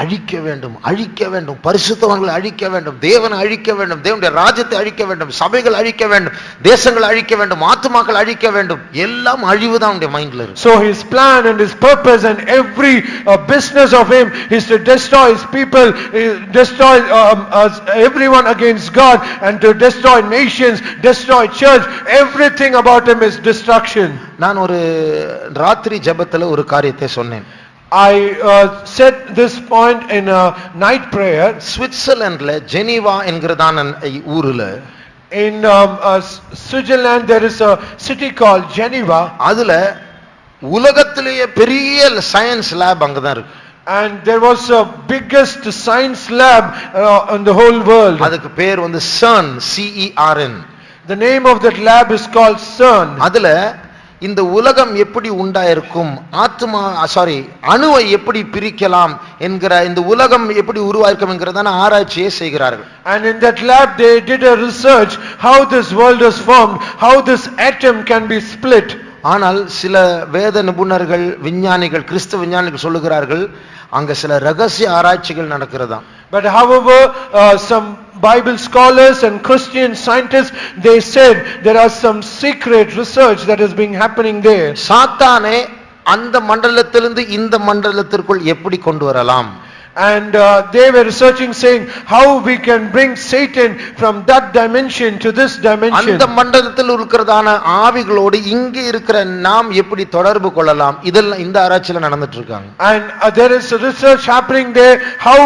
அழிக்க வேண்டும், அழிக்க வேண்டும், பரிசுத்தவான்களை அழிக்க வேண்டும், தேவனை அழிக்க வேண்டும், தேவனுடைய ராஜ்யத்தை அழிக்க வேண்டும், சபைகள் அழிக்க வேண்டும், தேசங்கள் அழிக்க வேண்டும், ஆத்துமாக்கள் அழிக்க வேண்டும், எல்லாம் அழிவு தான் அவனுடைய மைண்ட்ல இருக்கு. So his plan and his purpose and every business of him is to destroy his people, destroy everyone against God, and to destroy nations, destroy church. Everything about him is destruction. நான் ஒரு ராத்திரி ஜெபத்துல ஒரு காரியத்தை சொன்னேன். I said this point in a night prayer. சுவிட்சர்லாந்துல Geneva என்கிறதான ஊருல, In Switzerland there is a city called Geneva. அதுல உலகத்திலேயே பெரிய சயின்ஸ் லேப் அங்கதான் இருக்கு. And there was a biggest science lab in the whole world. அதுக்கு பேர் வந்து CERN, CERN. The name of that lab is called CERN. அதுல இந்த உலகம் எப்படி உண்டாயிருக்கும், அணுவை எப்படி பிரிக்கலாம் என்கிற, இந்த உலகம் எப்படி உருவாயிருக்கும் என்கிறதான ஆராய்ச்சியை செய்கிறார்கள். And in that lab they did a research how this world was formed, how this atom can be split. ஆனால் சில வேத நிபுணர்கள், விஞ்ஞானிகள், கிறிஸ்தவ விஞ்ஞானிகள் சொல்லுகிறார்கள், அங்க சில ரகசிய ஆராய்ச்சிகள் நடக்கிறதா. But however, some Bible scholars and Christian scientists, they said there are some secret research that is being happening there. சாத்தானே அந்த மண்டலத்திலிருந்து இந்த மண்டலத்திற்குள் எப்படி கொண்டு வரலாம். And they were researching, saying how we can bring Satan from that dimension to this dimension. அந்த மண்டலத்தில் இருக்கிறதான ஆவிகளோடு இங்கே இருக்கிற நாம் எப்படி தொடர்பு கொள்ளலாம், இதெல்லாம் இந்த ஆராய்ச்சியில நடந்துட்டு இருக்காங்க. And there is a research happening there, how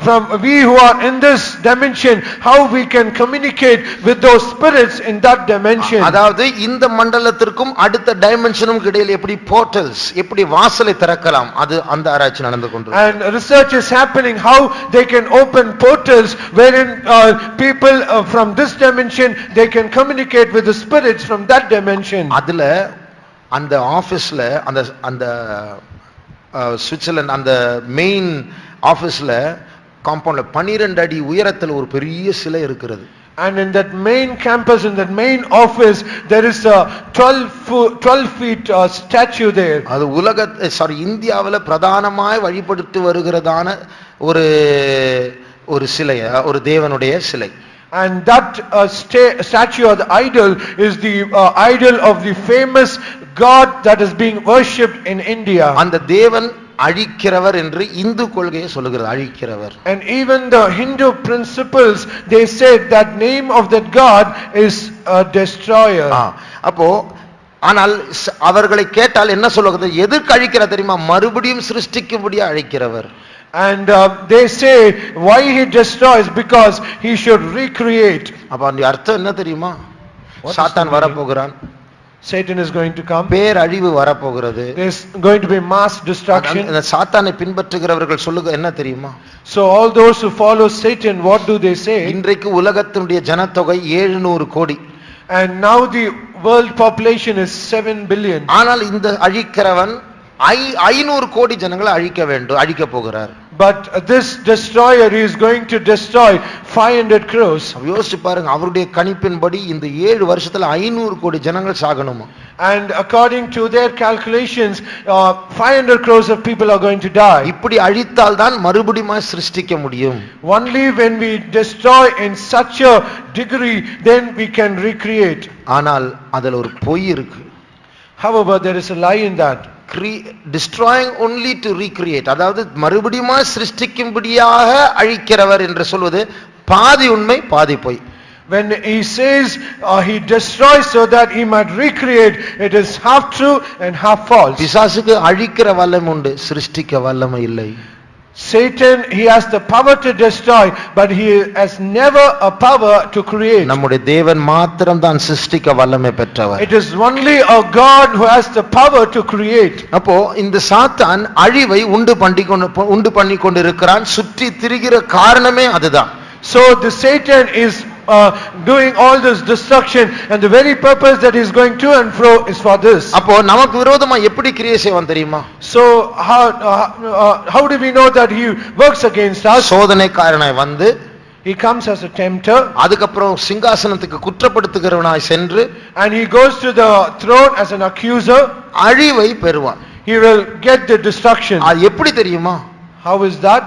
from we who are in this dimension, how we can communicate with those spirits in that dimension. அதாவது இந்த மண்டலத்திற்கும் அடுத்த டைமென்ஷனும் இடையில் எப்படி போர்ட்டல்ஸ், எப்படி வாசலை திறக்கலாம், அது அந்த ஆராய்ச்சி நடந்து கொண்டிருக்கு. And research is happening how they can open portals wherein people from this dimension they can communicate with the spirits from that dimension. அதுல அந்த ஆபீஸ்ல, அந்த சுவிட்சர்லாந்து அந்த மெயின் ஆபீஸ்ல காம்பவுண்ட்ல 12 அடி உயரத்தில் ஒரு பெரிய சிலை இருக்கிறது. And in that main campus, in that main office, there is a 12 feet statue there. அது இந்தியாவில் பிரதானமாய் வழிபட்டு வருகிறதான ஒரு சிலை, ஒரு தேவனுடைய சிலை. And that statue or the idol is the idol of the famous God that is being worshipped in India. அந்த தேவன் அழிக்கிறவர் என்று இந்து கொள்கையை சொல்லுகிறது, அழிக்கிறவர். And even the Hindu principles, they said that name of that God is a destroyer. அப்போ ஆனால் அவர்களை கேட்டால் என்ன சொல்லுகிறது, எதுக்கு அழிக்கிறார் தெரியுமா, மறுபடியும் சிருஷ்டிக்கும்படியா அழிக்கிறவர். And they say why he destroys, because he should recreate. அப்ப அந்த அர்த்தம் என்ன தெரியுமா, சாத்தான் வரப்போகிறான், Satan is going to come, பேரழிவு வரப்போகிறது, there is going to be mass destruction. அந்த சாத்தானை பின்பற்றுகிறவர்கள் சொல்லுங்க என்ன தெரியுமா, so all those who follow Satan, what do they say? இன்றைக்கு உலகத்தினுடைய ஜனத்தொகை 700 கோடி, and now the world population is 7 billion. ஆனால் இந்த அழிக்கிறவன் 500 கோடி ஜனங்களை அழிக்க போகிறார். But this destroyer is going to destroy 500 crores. யோசிச்சு பாருங்க, அவருடைய கணிப்பின்படி இந்த 7 வருஷத்துல 500 கோடி ஜனங்கள் சாகணுமா. And according to their calculations, 500 crores of people are going to die. இப்படி அழித்தால் தான் மறுபடியும் சிருஷ்டிக்க முடியும். Only when we destroy in such a degree, then we can recreate. ஆனால் அதில் ஒரு பொய் இருக்கு. However, there is a lie in that. Destroying only to recreate, அதாவது மறுபடியும் சிருஷ்டிக்கும்படியாக அழிக்கிறவர் என்று சொல்வது பாதி உண்மை பாதி பொய். When he says he destroys so that he might recreate, it is half true and half false. பிசாசுக்கு அழிக்கிற வல்லமை உண்டு, சிருஷ்டிக்க வல்லமை இல்லை. Satan, he has the power to destroy, but he has never a power to create. நம்முடைய தேவன் மாத்திரம் தான் சிருஷ்டிக்க வல்லமை பெற்றவர். It is only a God who has the power to create. அப்போ இந்த சாத்தான் அழிவை உண்டு பண்ணி கொண்டிருக்கிறான். சுற்றி திரிகிற காரணமே அதுதான். So the Satan is doing all this destruction, and the very purpose that he is going to and fro is for this. அப்போ நமக்கு விரோதமா எப்படி கிரியை செய்வான் தெரியுமா? So how do we know that he works against us? சோதனைக்காரனாய் வந்து he comes as a tempter, அதுக்கப்புறம் சிங்காசனத்துக்கு குற்றப்படுத்துகிறவனாய் சென்று, and he goes to the throne as an accuser, அழிவை பெறுவான். he will get the destruction. அது எப்படி தெரியுமா? How is that?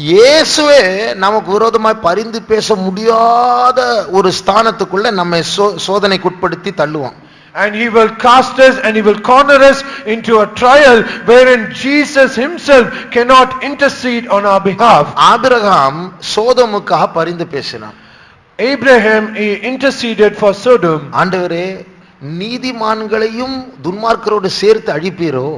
இயேசுவே நமக்கு விரோதமாய் பரிந்து பேச முடியாத ஒரு ஸ்தானத்துக்குள்ள நம்மை சோதனைக்குட்படுத்தி தள்ளுவான். And he will cast us and he will corner us into a trial wherein Jesus himself cannot intercede on our behalf. Abraham சோதோமுக்காக பரிந்து பேசினான். Abraham, he interceded for Sodom. ஆண்டவரே, நீதிமான்களையும் துன்மார்க்கரோடு சேர்த்து அழிப்பீரோ?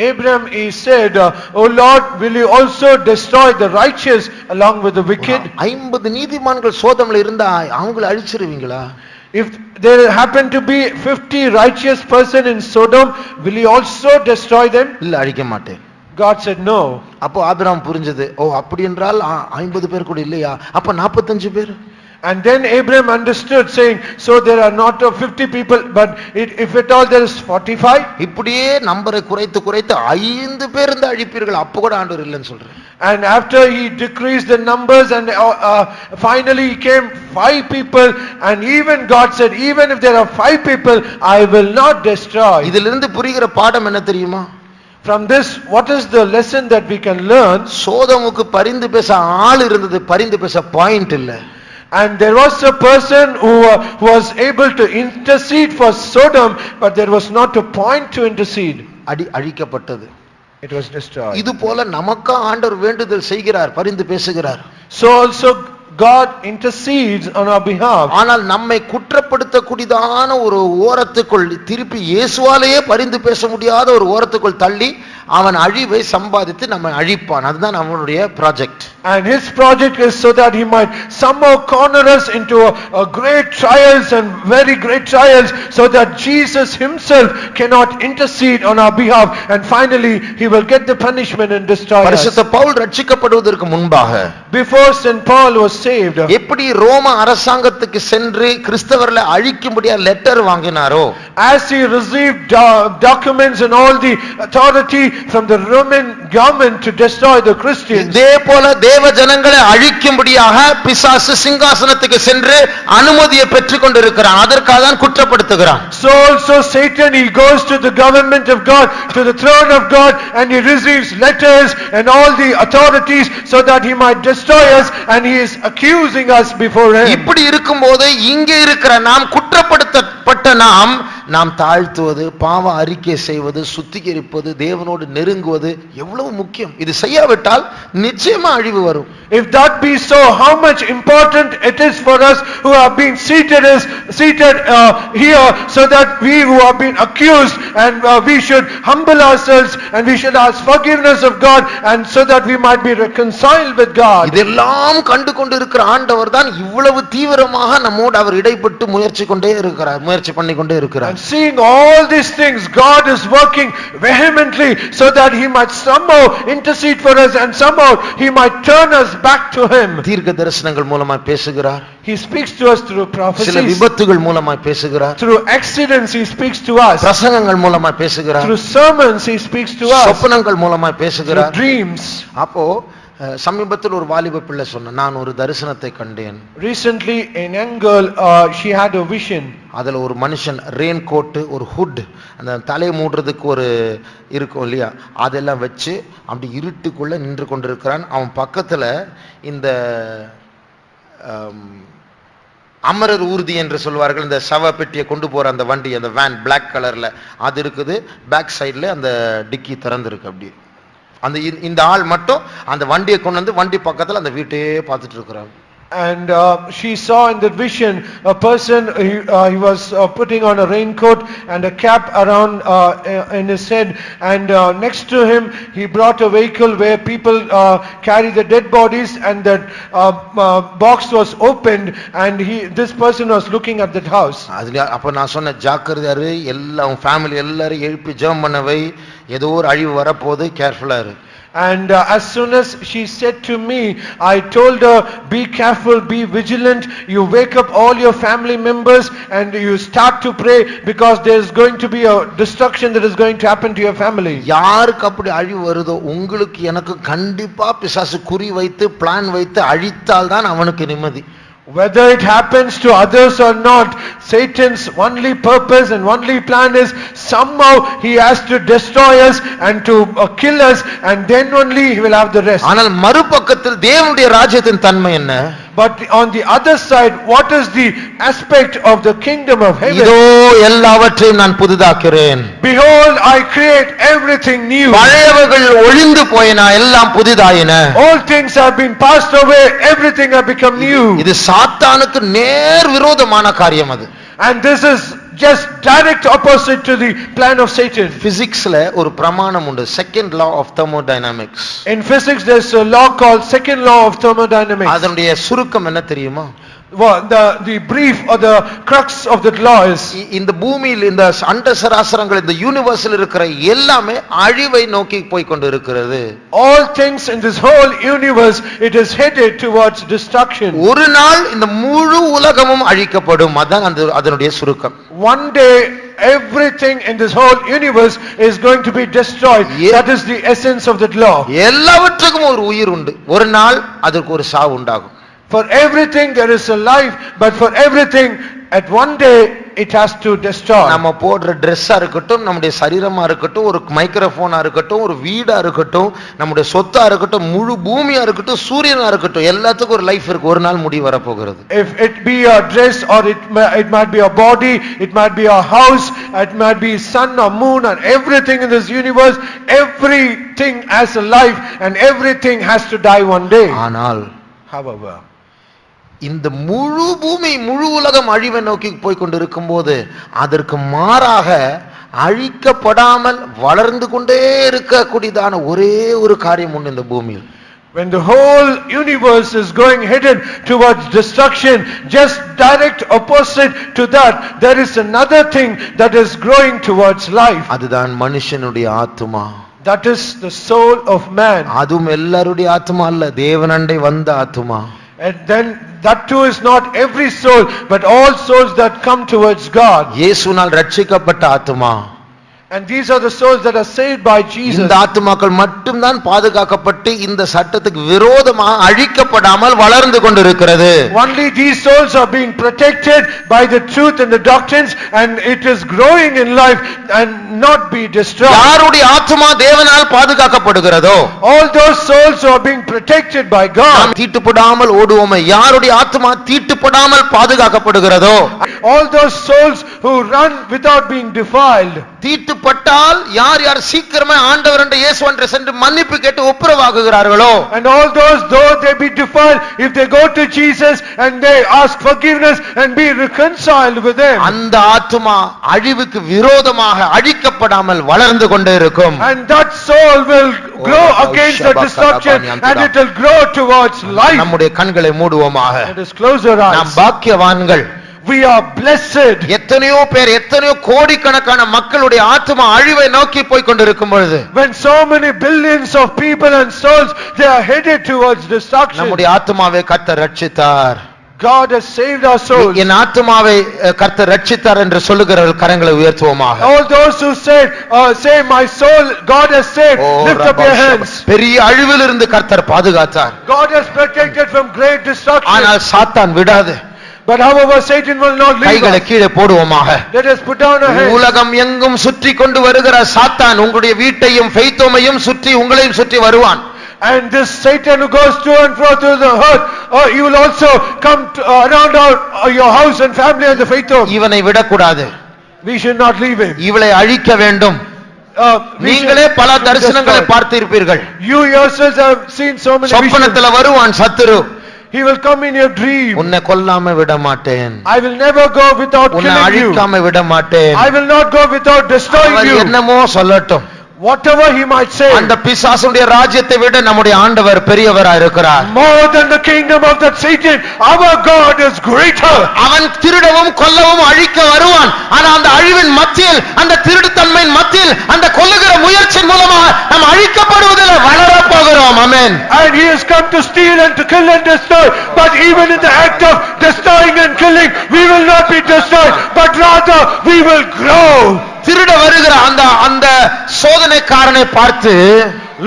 Abraham, he said, "Oh Lord, will you also destroy the righteous along with the wicked?" 50 நீதிமான்கள் சோதோம்ல இருந்தா அவங்களை அழிச்சிருவீங்களா? If there happen to be 50 righteous person in Sodom, will you also destroy them? இல்ல, அழிக்க மாட்டேன். God said no. அப்போ Abraham புரிஞ்சது, ஓ அப்படி என்றால் 50 பேர் கூட இல்லையா, அப்ப 45 பேர். And then Abraham understood, saying, so there are not 50 people, but if at all there is 45. இப்படியே நம்பரை குறைத்து 5 பேர் இந்த அழிப்பீர்கள், அப்ப கூட ஆண்டவர் இல்லைன்னு சொல்றார். And after he decreased the numbers and finally came 5 people, and even God said, even if there are 5 people, I will not destroy. இதிலிருந்து புரிகிற பாடம் என்ன தெரியுமா? From this, what is the lesson that we can learn? சோதோமுக்கு பரிந்து பேச ஆள் இருந்தது, பரிந்து பேச பாயிண்ட் இல்ல. And there was a person who was able to intercede for Sodom, but there was not a point to intercede. அழிக்கப்பட்டது. It was destroyed. இது போல நமக்கு ஆண்டவர் வேண்டுதல் செய்கிறார், பரிந்து பேசுகிறார். So also God intercedes on our behalf. ஆனால் நம்மை குற்றப்படுத்தக்கூடியதான ஒரு ஓரத்துக்குள் திருப்பி இயேசுவாலேயே பரிந்து பேச முடியாத ஒரு ஓரத்துக்குள் தள்ளி அவன் அழிவை சம்பாதித்து நம்மை அழிப்பான். அதுதான் அவனுடைய project. And his project is so that he might somehow corner us into a great trials and very great trials, so that Jesus himself cannot intercede on our behalf, and finally he will get the punishment and destroy us. பரிசுத்த பவுல் ரட்சிக்கப்படுவதற்கு முன்பாக, before St. Paul was saved, எப்படி ரோம அரசாங்கத்துக்கு சென்று கிறிஸ்தவர்களை அழிக்கும்படியா letter வாங்கினாரோ, as he received documents and all the authority from the Roman government to destroy the Christians, இதே போல தேவ ஜனங்களை அழிக்கும்படியாக பிசாசு சிங்காசனத்துக்கு சென்று அனுமதியை பெற்றுக் கொண்டிருக்கிறான். அதற்காக தான் குற்றப்படுத்துகிறான். So also Satan, he goes to the government of God, to the throne of God, and he receives letters and all the authorities so that he might destroy us, and he is accusing us before him. இப்படி இருக்கும்போது இங்கே இருக்கிற நாம் குற்றப்படுத்தப்பட்ட நாம் தாழ்த்துவது, பாவ அறிக்கை செய்வது, சுத்திகரிப்பது, தேவனோடு நெருங்குவது எவ்வளவு முக்கியம். இது செய்யாவிட்டால் நிச்சயமா அழிவு வரும். If that be so, how much important it is for us who have been seated here, so that we who have been accused, and we should humble ourselves, and we should ask forgiveness of God, and so that we might be reconciled with God. இதெல்லாம் கண்டு கொண்டு இருக்கிற ஆண்டவர் தான் இவ்வளவு தீவிரமாக நம்மோடு அவர் இடைப்பட்டு முயற்சி பண்ணி கொண்டே இருக்கிறார். Seeing all these things, God is working vehemently so that he might somehow intercede for us, and somehow he might turn us back to him. தீர்க்க தரிசனங்கள் மூலமாய் பேசுகிறார். He speaks to us through prophecies. சில விபத்துகள் மூலமாய் பேசுகிறார். Through accidents he speaks to us. பிரசங்கங்கள் மூலமாய் பேசுகிறார். Through sermons he speaks to us. சொப்பனங்கள் மூலமாய் பேசுகிறார். Through dreams. அப்போ சமீபத்தில் ஒரு வாலிப பிள்ளை சொன்ன, நான் ஒரு தரிசனத்தை கண்டேன். Recently a young girl, she had a vision. அதுல ஒரு மனுஷன் ரெயின் கோட்டு, ஒரு ஹுட், அந்த தலையை மூடுறதுக்கு ஒரு இருக்கும் இல்லையா, அதெல்லாம் வச்சு அப்படி இருட்டுக்குள்ள நின்று கொண்டிருக்கிறான். அவன் பக்கத்துல இந்த அமரர் ஊர்தி என்று சொல்வார்கள், இந்த சவ பெட்டியை கொண்டு போற அந்த வண்டி, அந்த வேன் பிளாக் கலர்ல அது இருக்குது. பேக் சைடுல அந்த டிக்கி திறந்துருக்கு. அப்படி அந்த இந்த ஆள் மட்டும் அந்த வண்டியை கொண்டு வந்து வண்டி பக்கத்துல அந்த வீட்டையே பார்த்துட்டு இருக்கிறாங்க. And she saw in that vision a person, he was putting on a raincoat and a cap around in his head, and next to him he brought a vehicle where people carry the dead bodies, and that box was opened, and this person was looking at that house. அதுல அப்ப நான் சொன்ன, ஜாக்கிரதையாரு, எல்லாம் family எல்லாரும் எழுப்பி ஜெபம் பண்ணவை, ஏதோ ஒரு அழிவு வரப்போகுது, கேர்ஃபுல்லா இரு. And as soon as she said to me, I told her, be careful, be vigilant, you wake up all your family members and you start to pray, because there is going to be a destruction that is going to happen to your family. யாருக்கு அப்படி அழிவு வருதோ, உங்களுக்கு எனக்கு கண்டிப்பா பிசாசு குறி வைத்து பிளான் வைத்து அழித்தால் தான் அவனுக்கு நிம்மதி. Whether it happens to others or not, Satan's only purpose and only plan is somehow he has to destroy us and to kill us, and then only he will have the rest. ஆனால் மறுபக்கத்தில் தேவனுடைய ராஜ்யத்தின் தன்மை என்ன? But on the other side, what is the aspect of the kingdom of heaven? இதோ எல்லாவற்றையும் நான் புதிதாக்குறேன். Behold, I create everything new. பழையவைகள் ஒழிந்து போயின, எல்லாம் புதிதாயின. All things have been passed away, everything have become new. இது சாத்தானுக்கு நேர் விரோதமான காரியம் அது. And this is just direct opposite to the plan of Satan. பிசிக்ஸ்ல ஒரு பிரமாணம் உண்டு, second law of thermodynamics. In physics there's a law called second law of thermodynamics. அதனுடைய சுருக்கம் என்ன தெரியுமா? Well, the brief or the crux of that law is, இந்த பூமியில், இந்த அண்ட சராசரங்கள், இந்த யூனிவர்ஸ்ல இருக்கிற எல்லாமே அழிவை நோக்கி போய் கொண்டு இருக்கிறது. all things in this whole universe, it is headed towards destruction. ஒரு நாள் இந்த முழு உலகமும் அழிக்கப்படும். அதான் அதனுடைய சுருக்கம். One day everything in this whole universe is going to be destroyed. That is the essence of that law. எல்லாவற்றுக்கும் ஒரு உயிர் உண்டு, ஒரு நாள் அதற்கு ஒரு சாவு உண்டாகும். For everything there is a life, but for everything at one day it has to destroy. நம்ம போடுற Dress-ஆ இருக்கட்டும், நம்முடைய சரீரமா இருக்கட்டும், ஒரு மைக்ரோஃபோனா இருக்கட்டும், ஒரு வீடா இருக்கட்டும், நம்முடைய சொத்தா இருக்கட்டும், முழு பூமியா இருக்கட்டும், சூரியனா இருக்கட்டும், எல்லாத்துக்கும் ஒரு லைஃப் இருக்கு, ஒரு நாள் முடிவு வர போகிறது. If it be a dress, or it might be a body, it might be a house, it might be sun or moon, and everything in this universe, everything has a life and everything has to die one day. ஆனால் However, இந்த முழு பூமி, முழு உலகம் அழிவை நோக்கி போய் கொண்டிருக்கும் போது அதற்கு மாறாக அழிக்கப்படாமல் வளர்ந்து கொண்டே இருக்கக்கூடியதான ஒரே ஒரு காரியம் உண்டு இந்த பூமியில். when the whole universe is going headed towards destruction, just direct opposite to that, there is another thing that is growing towards life. அதுதான் மனுஷனுடைய ஆத்துமா. That is the soul of man. அதுவும் எல்லாருடைய ஆத்துமா அல்ல, தேவனண்டை வந்த ஆத்துமா. And then that too is not every soul, but all souls that come towards God. இயேசுவால் ரட்சிக்கப்பட்ட ஆத்துமா. And these are the souls that are saved by Jesus. இந்த ஆத்துமாக்கள் மட்டும் தான் பாதுகாக்கப்பட்டு இந்த சட்டத்துக்கு விரோதமாக அழிக்கப்படாமல் வளர்ந்து கொண்டிருக்கிறது. Only these souls are being protected by the truth and the doctrines, and it is growing in life and not be destroyed. யாருடைய ஆத்துமா தேவனால் பாதுகாக்கப்படுகிறதோ, all those souls who are being protected by God, தீட்டுப்படாமல் ஓடுவோமே, யாருடைய ஆத்துமா தீட்டுப்படாமல் பாதுகாக்கப்படுகிறதோ, all those souls who run without being defiled, தீட்டுப்பட்டால் யார் யார் சீக்கிரமே ஆண்டவர் என்ற இயேசுவண்டை சென்று மன்னிப்பு கேட்டு ஒப்புரவாகுகிறார்களோ, and all those, though they be defiled, if they go to Jesus and they ask forgiveness and be reconciled with them, அந்த ஆத்துமா அழிவுக்கு விரோதமாக அழிக்கப்படாமல் வளர்ந்து கொண்டே இருக்கும். and that soul will grow against the destruction, and it will grow towards life. நம்முடைய கண்களை மூடுவோமாக. Let us close our eyes. நாம் பாக்கியவான்கள். We are blessed. எத்தனையோ பேர், எத்தனையோ கோடிக்கணக்கான மக்களுடைய ஆத்துமா அழிவை நோக்கி போய் கொண்டிருக்கும் பொழுது, when so many billions of people and souls, they are headed towards destruction, நம்முடைய ஆத்துமாவை கர்த்தர் ரட்சித்தார். God has saved our souls. என் ஆத்துமாவை கர்த்தர் ரட்சித்தார் என்று சொல்லுகிறவர்கள் கரங்களை உயர்த்துவோமாக. All those who say my soul God has saved, lift up your hands. பெரிய அழிவிலிருந்து கர்த்தர் பாதுகாத்தார். God has protected from great destruction. ஆனால் சாத்தான் விடாது. But however Satan will not leave கைகளை us. கீழே போடுவோமாக. Let us put down our hands. உலகம் எங்கும் சுற்றி கொண்டு வருகிற சாத்தான் உங்களுடைய வீட்டையும் ஃபெய்த்தோமையும் சுற்றி உங்களையும் சுற்றி வருவான். And this Satan who goes to and fro through the earth, he will also come around your house and family and the faith home. இவனை விடக்கூடாது. We should not leave him. இவளை அழிக்க வேண்டும். நீங்களே பல தரிசனங்களை பார்த்திருப்பீர்கள். You yourselves have seen so many visions. சொப்பனத்துல வருவான் சத்துரு. He will come in your dream. உன்னை கொல்லாம விட மாட்டேன். I will never go without உன்னை killing you. அழிக்காம விட மாட்டேன். I will not go without destroying our you. என்னமோ சொல்லட்டும். Whatever he might say. அந்த பிசாசுடைய ராஜ்யத்தை விட நம்முடைய ஆண்டவர் பெரியவரா இருக்கிறார். More than the kingdom of that Satan, our God is greater. அவன் திருடவும் கொல்லவும் அழிக்க வருவான். ஆனா அந்த அழிவின் மத்தியில், அந்த திருடுத்தன்மையின் மத்தியில், அந்த கொல்லுகிற முயற்சியின் மூலமாக நாம் அழிக்கப்படுவதில் வளர போகிறோம். ஆமென். And he has come to steal and to kill and destroy. But even in the act of destroying and killing, we will not be destroyed, but rather we will grow. திருட வருகிற அந்த சோதனைக்காரனை பார்த்து,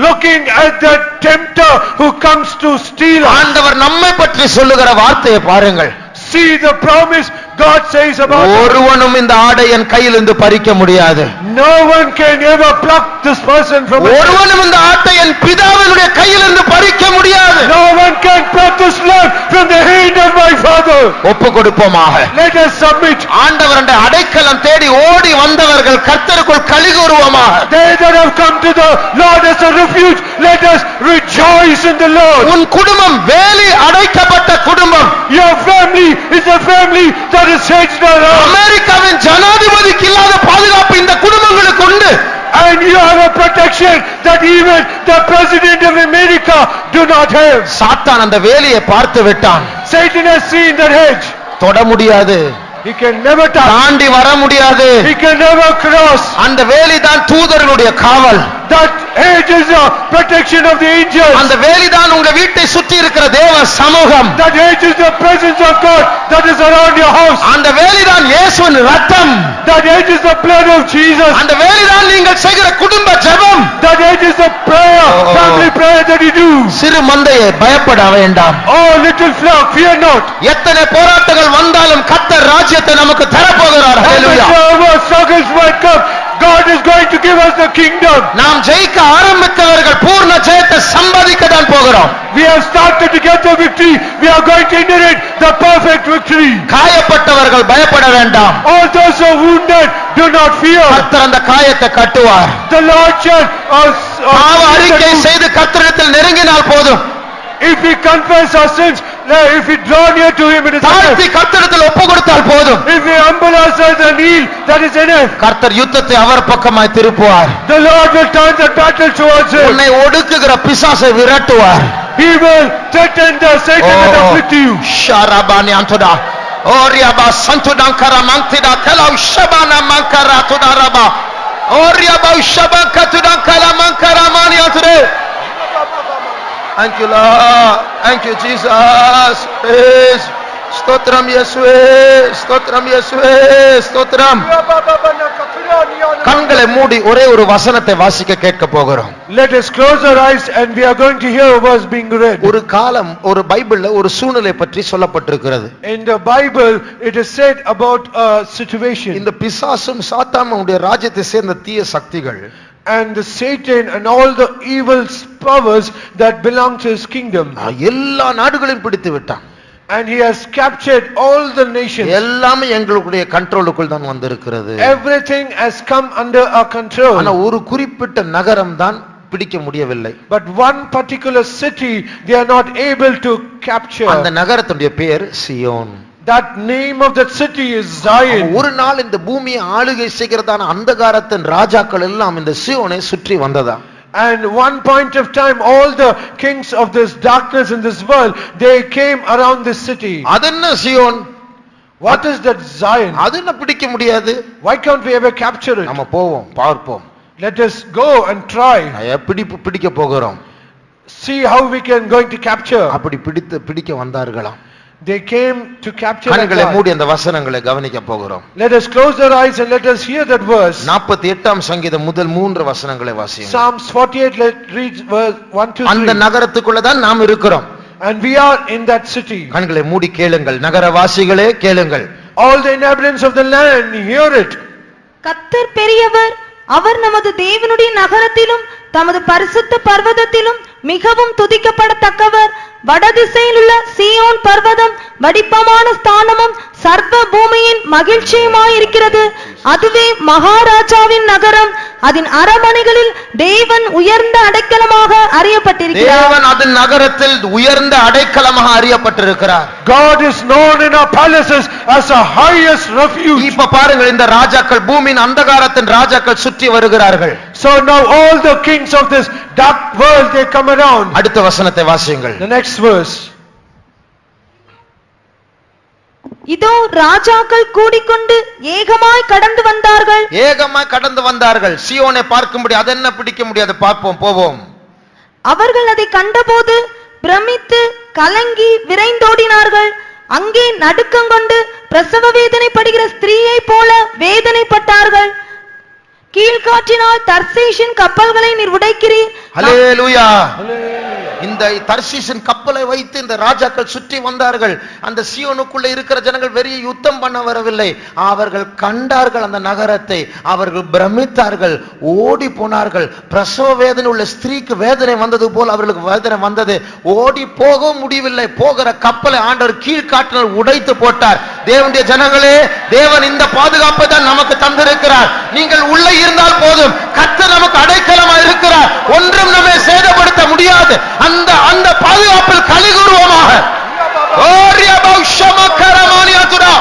looking at the tempter who comes to steal, ஆண்டவர் நம்மை பற்றி சொல்லுகிற வார்த்தையை பாருங்கள். see the promise God says about us. ஒருவனும் இந்த ஆடை என் கையிலிருந்து பறிக்க முடியாது. No one can ever pluck this person from us. ஒருவனும் இந்த ஆட்டை என் பிதாவினுடைய கையிலிருந்து பறிக்க முடியாது. No one can pluck this lamb from the hand of my father. ஒப்பு கொடுப்போமாக. Let us submit. ஆண்டவருடைய அடைக்கலம் தேடி ஓடி வந்தவர்கள் கர்த்தருக்குள் களிகூறுவோமாக. They that have come to the Lord as a refuge, let us rejoice in the Lord. உன் குடும்பம் வேலி அடைக்கப்பட்ட குடும்பம். Your family is a family that is hedged around. அமெரிக்காவின் ஜனாதிபதிக்கு இல்லாத பாதுகாப்பு இந்த குடும்பங்களுக்கு உண்டு. And you have a protection that even the president of America do not have. சாத்தான் அந்த வேலியை பார்த்து விட்டான். Satan has seen that hedge. தொட முடியாது. He can never touch. தாண்டி வர முடியாது. He can never cross. அந்த வேலி தான் தூதர்களுடைய காவல். That hedge is a protection of the angels. அந்த வேலி தான் உங்க வீட்டை சுற்றி இருக்கிற தேவ சமூகம். That hedge is the presence of God that is around your house. அந்த வேலி தான் இயேசுவின் இரத்தம். That hedge is the blood of Jesus. அந்த வேலி தான் நீங்கள் செய்கிற குடும்ப ஜெபம். That hedge is the prayer, family prayer that you do. சிறு மந்தையே பயப்பட வேண்டாம். Oh little flock, fear not. எத்தனை போராட்டங்கள் வந்தாலும் கர்த்தர் ராஜ்யத்தை நமக்கு தரப்போகிறார். ஹalleluya. Whatever struggles might come, God is going to give us the kingdom. நாம் ஜெயிக்க ஆரம்பித்தவர்கள் பூர்ண ஜெயத்தை சம்பாதிக்க தான் போகிறோம். We have started to get the victory. We are going to inherit the perfect victory. காயப்பட்டவர்கள் பயப்பட வேண்டாம். All those who are wounded, do not fear. கர்த்தர் அந்த காயத்தை கட்டுவார். The Lord shall பாவ அறிக்கை செய்து கர்த்தரிடத்தில் நெருங்கினால் போதும். If we confess our sins, if we draw near to him, it is தாழ்த்தி enough. கர்த்தரிடத்தில் ஒப்பு கொடுத்தால் போதும். If we humble ourselves and kneel, that is enough. கர்த்தர் யுத்தத்தை அவர் பக்கமாய் திருப்புவார். The Lord will turn the battle towards him. உன்னை ஒடுக்குகிற பிசாசை விரட்டுவார். He will threaten the Satan that afflict you. ஷரபானி அன்துடா ஓரியபா சந்துடங்கர மந்திடா கலௌ Shabana மங்கரா துடாரபா ஓரியபா ஷபங்கதுடங்கர மங்கரா Mani அன்துடே. Thank you Lord. Thank you Jesus. Praise. ஸ்தோத்திரம் இயேசுவே. ஸ்தோத்திரம் இயேசுவே. ஸ்தோத்திரம். கண்களை மூடி ஒரே ஒரு வசனத்தை வாசிக்க கேட்க போகிறோம். Let us close our eyes and we are going to hear a verse being read. ஒரு காலம் ஒரு பைபிள்ல ஒரு சூழ்நிலை பற்றி சொல்லப்பட்டிருக்கிறது. In the Bible it is said about a situation. இந்த பிசாசும் சாத்தானுடைய ராஜ்யத்தை சேர்ந்த தீய சக்திகள் And the Satan and all the evil powers that belong to his kingdom. எல்லா நாடுகளையும் பிடித்து விட்டான். And he has captured all the nations. எல்லாமே எங்களுடைய கண்ட்ரோலுக்குள் தான் வந்திருக்கிறது. Everything has come under our control. ஆனா ஒரு குறிப்பிட்ட நகரம் தான் பிடிக்க முடியவில்லை. But one particular city they are not able to capture. அந்த நகரத்துடைய பேர் Zion. That name of that city is Zion. ஒரு நாள் இந்த பூமியை ஆளுகை செய்கிறதான அந்தகாரத்தின் ராஜாக்கள் எல்லாம் இந்த சியோனை சுற்றி வந்ததா. And one point of time all the kings of this darkness in this world they came around this city. அதென்ன Zion? What is that Zion? அதென்ன பிடிக்க முடியாது. Why can't we ever capture it? நம்ம போவோம் பார்ப்போம். Let us go and try. பிடிக்க போகிறோம். See how we can going to capture. அப்படி பிடிக்க வந்தார்களாம். They came to capture that கண்களை God. மூடி அந்த வசனங்களை கவனிக்க போகிறோம். Let us close our eyes and let us hear that verse. 48ஆம் சங்கீதம் முதல் 3 வசனங்களை வாசியுங்கள். Psalms 48, let's read verse 1 to அந்த 3. நகரத்துக்குள்ள தான் நாம் இருக்கிறோம். And we are in that city. கண்களை மூடி கேளுங்கள், நகரவாசிகளே கேளுங்கள். All the inhabitants of the land, hear it. கர்த்தர் பெரியவர், அவர் நமது தேவனுடைய நகரத்திலும் தமது பரிசுத்த பர்வதத்திலும் மிகவும் துதிக்கப்படத்தக்கவர். வடதிசையில் உள்ள சீயோன் பர்வதம் வடிப்பமான ஸ்தானமும் சர்வ பூமியின் மகிழ்ச்சியுமாயிருக்கிறது. அதுவே மகாராஜாவின் நகரம். அதன் அரமனைகளில் தேவன் உயர்ந்த அடைக்கலமாக அறியப்பட்டிருக்கிறார். தேவன் அதன் நகரத்தில் உயர்ந்த அடைக்கலமாக அறியப்பட்டிருக்கிறார். God is known in our palaces as a highest refuge. இப்ப பாருங்கள், இந்த ராஜாக்கள், பூமியின் அந்தகாரத்தின் ராஜாக்கள் சுற்றி வருகிறார்கள். So now all the kings of this dark world, they come around. அடுத்த வசனத்தை வாசியுங்கள். The next verse. இதோ ராஜாக்கள் கூடிக்கொண்டு ஏகமாய் கடந்து வந்தார்கள். ஏகமாய் கடந்து வந்தார்கள். சீயோனை பார்க்கும்படி அதென்ன பிடிக்க முடியாது, பார்ப்போம், போவோம். அவர்கள் அதை கண்டபோது பிரமித்து கலங்கி விரைந்தோடினார்கள். அங்கே நடுக்கங்கொண்டு பிரசவ வேதனைப்படுகிற ஸ்திரீயை போல வேதனைப்பட்டார்கள். கீழ்காற்றினால் தர்சீஷின் கப்பல்களை நீர் உடைக்கிறீர். ஹல்லேலூயா. இந்த தர்சீஷின் கப்பலை வைத்து இந்த ராஜாக்கள் சுற்றி வந்தார்கள். அந்த சீயோனுக்குள்ள இருக்கிற ஜனங்கள் வெறிய யுத்தம் பண்ண வரவில்லை. அவர்கள் கண்டார்கள் அந்த நகரத்தை, அவர்கள் பிரமித்தார்கள், ஓடி போனார்கள். பிரசவ வேதனை உள்ள ஸ்திரீக்கு வேதனை வந்தது போல் அவர்களுக்கு வேதனை வந்தது. ஓடி போக முடியவில்லை. போகிற கப்பலை ஆண்டவர் கீழ்காற்றினால் உடைத்து போட்டார். தேவனுடைய ஜனங்களே, தேவன் இந்த பாதுகாப்பை தான் நமக்கு தந்திருக்கிறார். நீங்கள் உள்ள இருந்தால் போதும், கர்த்தர் நமக்கு அடைக்கலமா இருக்கிறார். ஒன்றும் நம்மை சேதப்படுத்த முடியாது. அந்த பாதுகாப்பில் கலிகூறுவோமாக. ஓரியா பௌஷம கரமானியாதுடா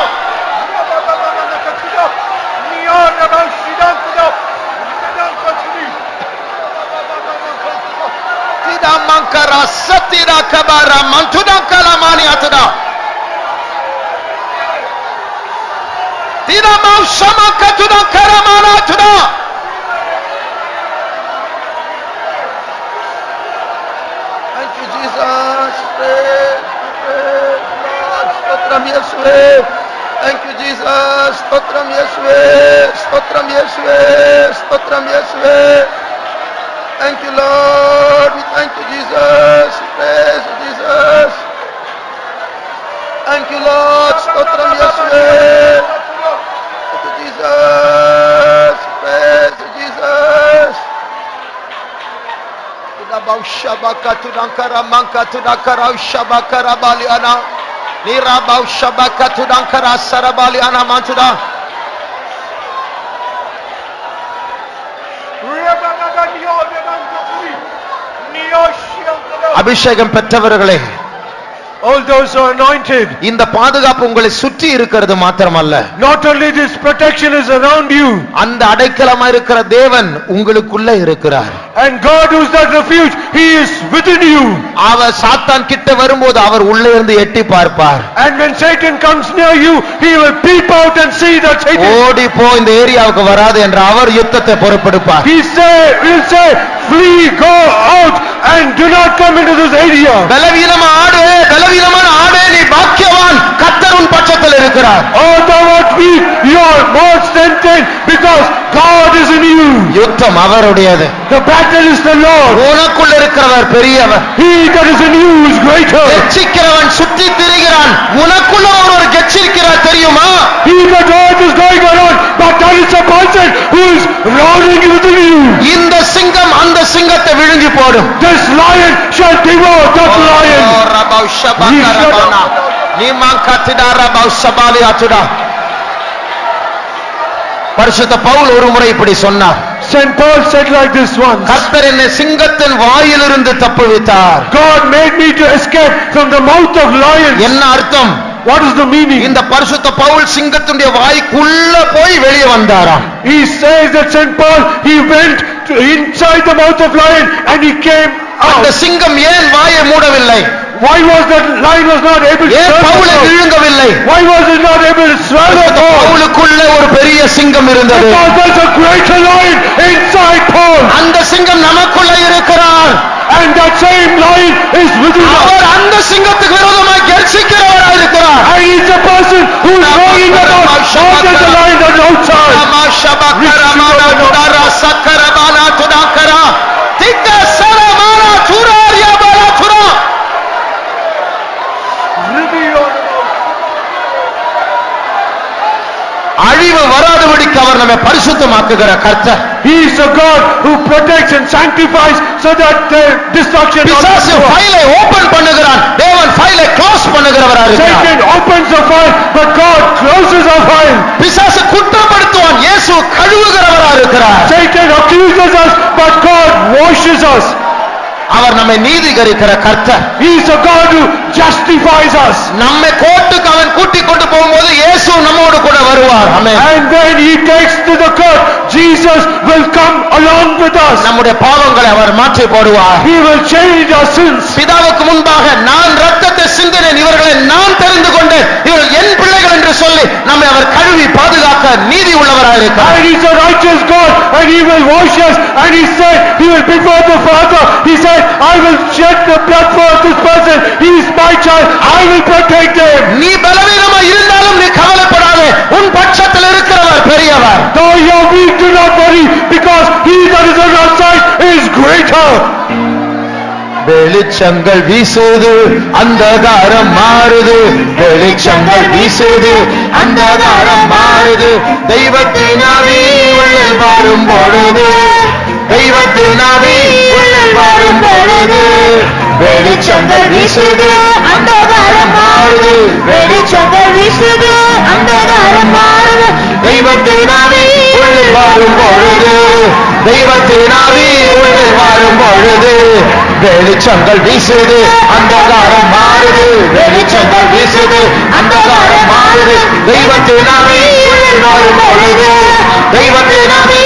திதா மங்கரா சத்திரா கபாரா மந்துடா கலமானியாதுடா திதா பௌஷம கதுடா கரமானாதுடா. Stotram Yeshua. Thank you Jesus. Stotram Yeshua. Stotram Yeshua. Stotram Yeshua. Thank you Lord. We thank you Jesus. Praise you Jesus. Thank you Lord. Stotram Yeshua. Thank you Jesus. Praise you Jesus. Shabaka tudankara manka tudakara shabakara baliana nirabau shabaka tudankara sarabaliana mantuda. அபிஷேகம் பெற்றவர்களே, all those who are anointed, இந்த பாதுகாப்பு உங்களை சுற்றி இருக்கிறது மாத்திரமல்ல, not only this protection is around you, அந்த அடைக்கலமா இருக்கிற தேவன் உங்களுக்குள்ள இருக்கிறார். and God who is that refuge, he is within you. அவர் சாத்தான் கிட்ட வரும்போது அவர் உள்ளே இருந்து எட்டி பார்ப்பார். And when Satan comes near you, he will peep out and see that Satan. ஓடி போ, இந்த ஏரியாவுக்கு வராது என்று அவர் யுத்தத்தை பொறுப்பெடுப்பார். Will say, flee, go out and do not come into this area. பலவீனமான ஆடே, நீ பாக்கியவான், கர்த்தர் உன் பட்சத்தில் இருக்கிறார். Oh, thou art weak, you are more strengthened because God is in you. யுத்தம் அவருடையது. The battle is the Lord. உனக்குள்ள இருக்கிறவர் பெரியவர். He that is in you is greater. கெச்சிக்கிறவன் சுற்றி திரிகிறான், உனக்குள்ள ஒருவர் கெச்சிக்கிறார் தெரியுமா? He that is going around, but there is a person who is roaring within you. இந்த சிங்கம் அந்த சிங்கத்தை விழுங்கி போடும். This lion shall devour that lion. பரிசுத்த பவுல் ஒரு முறை இப்படி சொன்னார். Saint Paul said like this once. கர்த்தர் என்னை சிங்கத்தின் வாயிலிருந்து தப்புவித்தார். God made me to escape from the mouth of lions. என்ன அர்த்தம்? What is the meaning? இந்த பரிசுத்த பவுல் சிங்கத்துடைய வாய்க்குள்ள போய் வெளியே வந்தாராம். He says that Saint Paul, he went to inside the mouth of lion and he came out. அந்த சிங்கம் ஏன் வாயை மூடவில்லை? Why was that lion was not able to ஏன் பவுலை விழுங்கவில்லை? Why was it not able to swallow Paul? பவுலுக்குள்ள ஒரு பெரிய சிங்கம் இருந்தது. Because there's a greater lion inside Paul. அந்த சிங்கம் நமக்குள்ள இருக்கிறார். And that same lion is within us. அவர் அந்த சிங்கத்துக்கு விரோதமாய் கர்ஜிக்கிறவராய் இருக்கிறார். more than the lion that's outside. அழிவு வராதபடிக்கு அவர் நம்மை பரிசுத்தமாக்குகிற கர்த்தர். He is a God who protects and sanctifies so that the destruction பிசாசு ஃபைலை ஓபன் பண்ணுகிறான், தேவன் ஃபைலை க்ளோஸ் பண்ணுகிறவராக இருக்கிறார். Satan opens the file but God closes the file. பிசாசு குற்றப்படுத்துவான், இயேசு கழுவுகிறவராக இருக்கிறார். Satan accuses us but God washes us. அவர் நம்மை நீதிகரிக்கிற கர்த்தர். He is a God who justifies us. நம்மை கோர்ட்டுக்கு அவன் கூட்டிக் கொண்டு போகும்போது இயேசு நம்மோடு கூட வருவார். ஆமென். And when he takes to the court, Jesus will come along with us. நம்முடைய பாவங்களை அவர் மாற்றி போடுவார். He will change our sins. பிதாவுக்கு முன்பாக நான் இரத்தத்தை சிந்தினேன், இவர்களை நான் தெரிந்து கொண்டேன், இவர்கள் என் பிள்ளைகள் என்று சொல்லி நம்மை அவர் கழுவி பாதுகாக்க நீதி உள்ளவராக இருக்கிறார். And he is a righteous God and he will wash us. And he said he will before the Father. He said, I will shed the blood for this person. He is my child. I will protect him. நீ பலவீனமாய் இருந்தாலும் நீ கவலைப்படாதே, உன் பட்சத்தில் இருக்கிறவர் பெரியவர். Though you are weak, do not worry, because he that is on our side is greater. வெளிச்சங்கள் வீசுது, அந்தகாரம் மாறுது. வெளிச்சங்கள் வீசுது, அந்தகாரம் மாறுது. தெய்வத்தின் ஆவி உள்ளில் வரும் பொழுது, தெய்வத்தின் ஆவி உள்ளில் வரும் பொழுது. வெளிச்சங்கள் வீசுது, அந்தகாரம் மாறுது. வெளிச்சங்கள் வீசுது, அந்தகாரம் மாறுது. தெய்வத்தின் ஆவி உள்ளில் வரும் பொழுது, தெய்வத்தின் ஆவி உள்ளில் வரும் பொழுது. வெளிச்சங்கள் வீசுது, அந்தகாரம் மாறுது. வெளிச்சங்கள் வீசுது, அந்தகாரம் மாறுது. தெய்வத்தின் ஆவி உள்ளில் வரும் பொழுது, தெய்வத்தின் ஆவி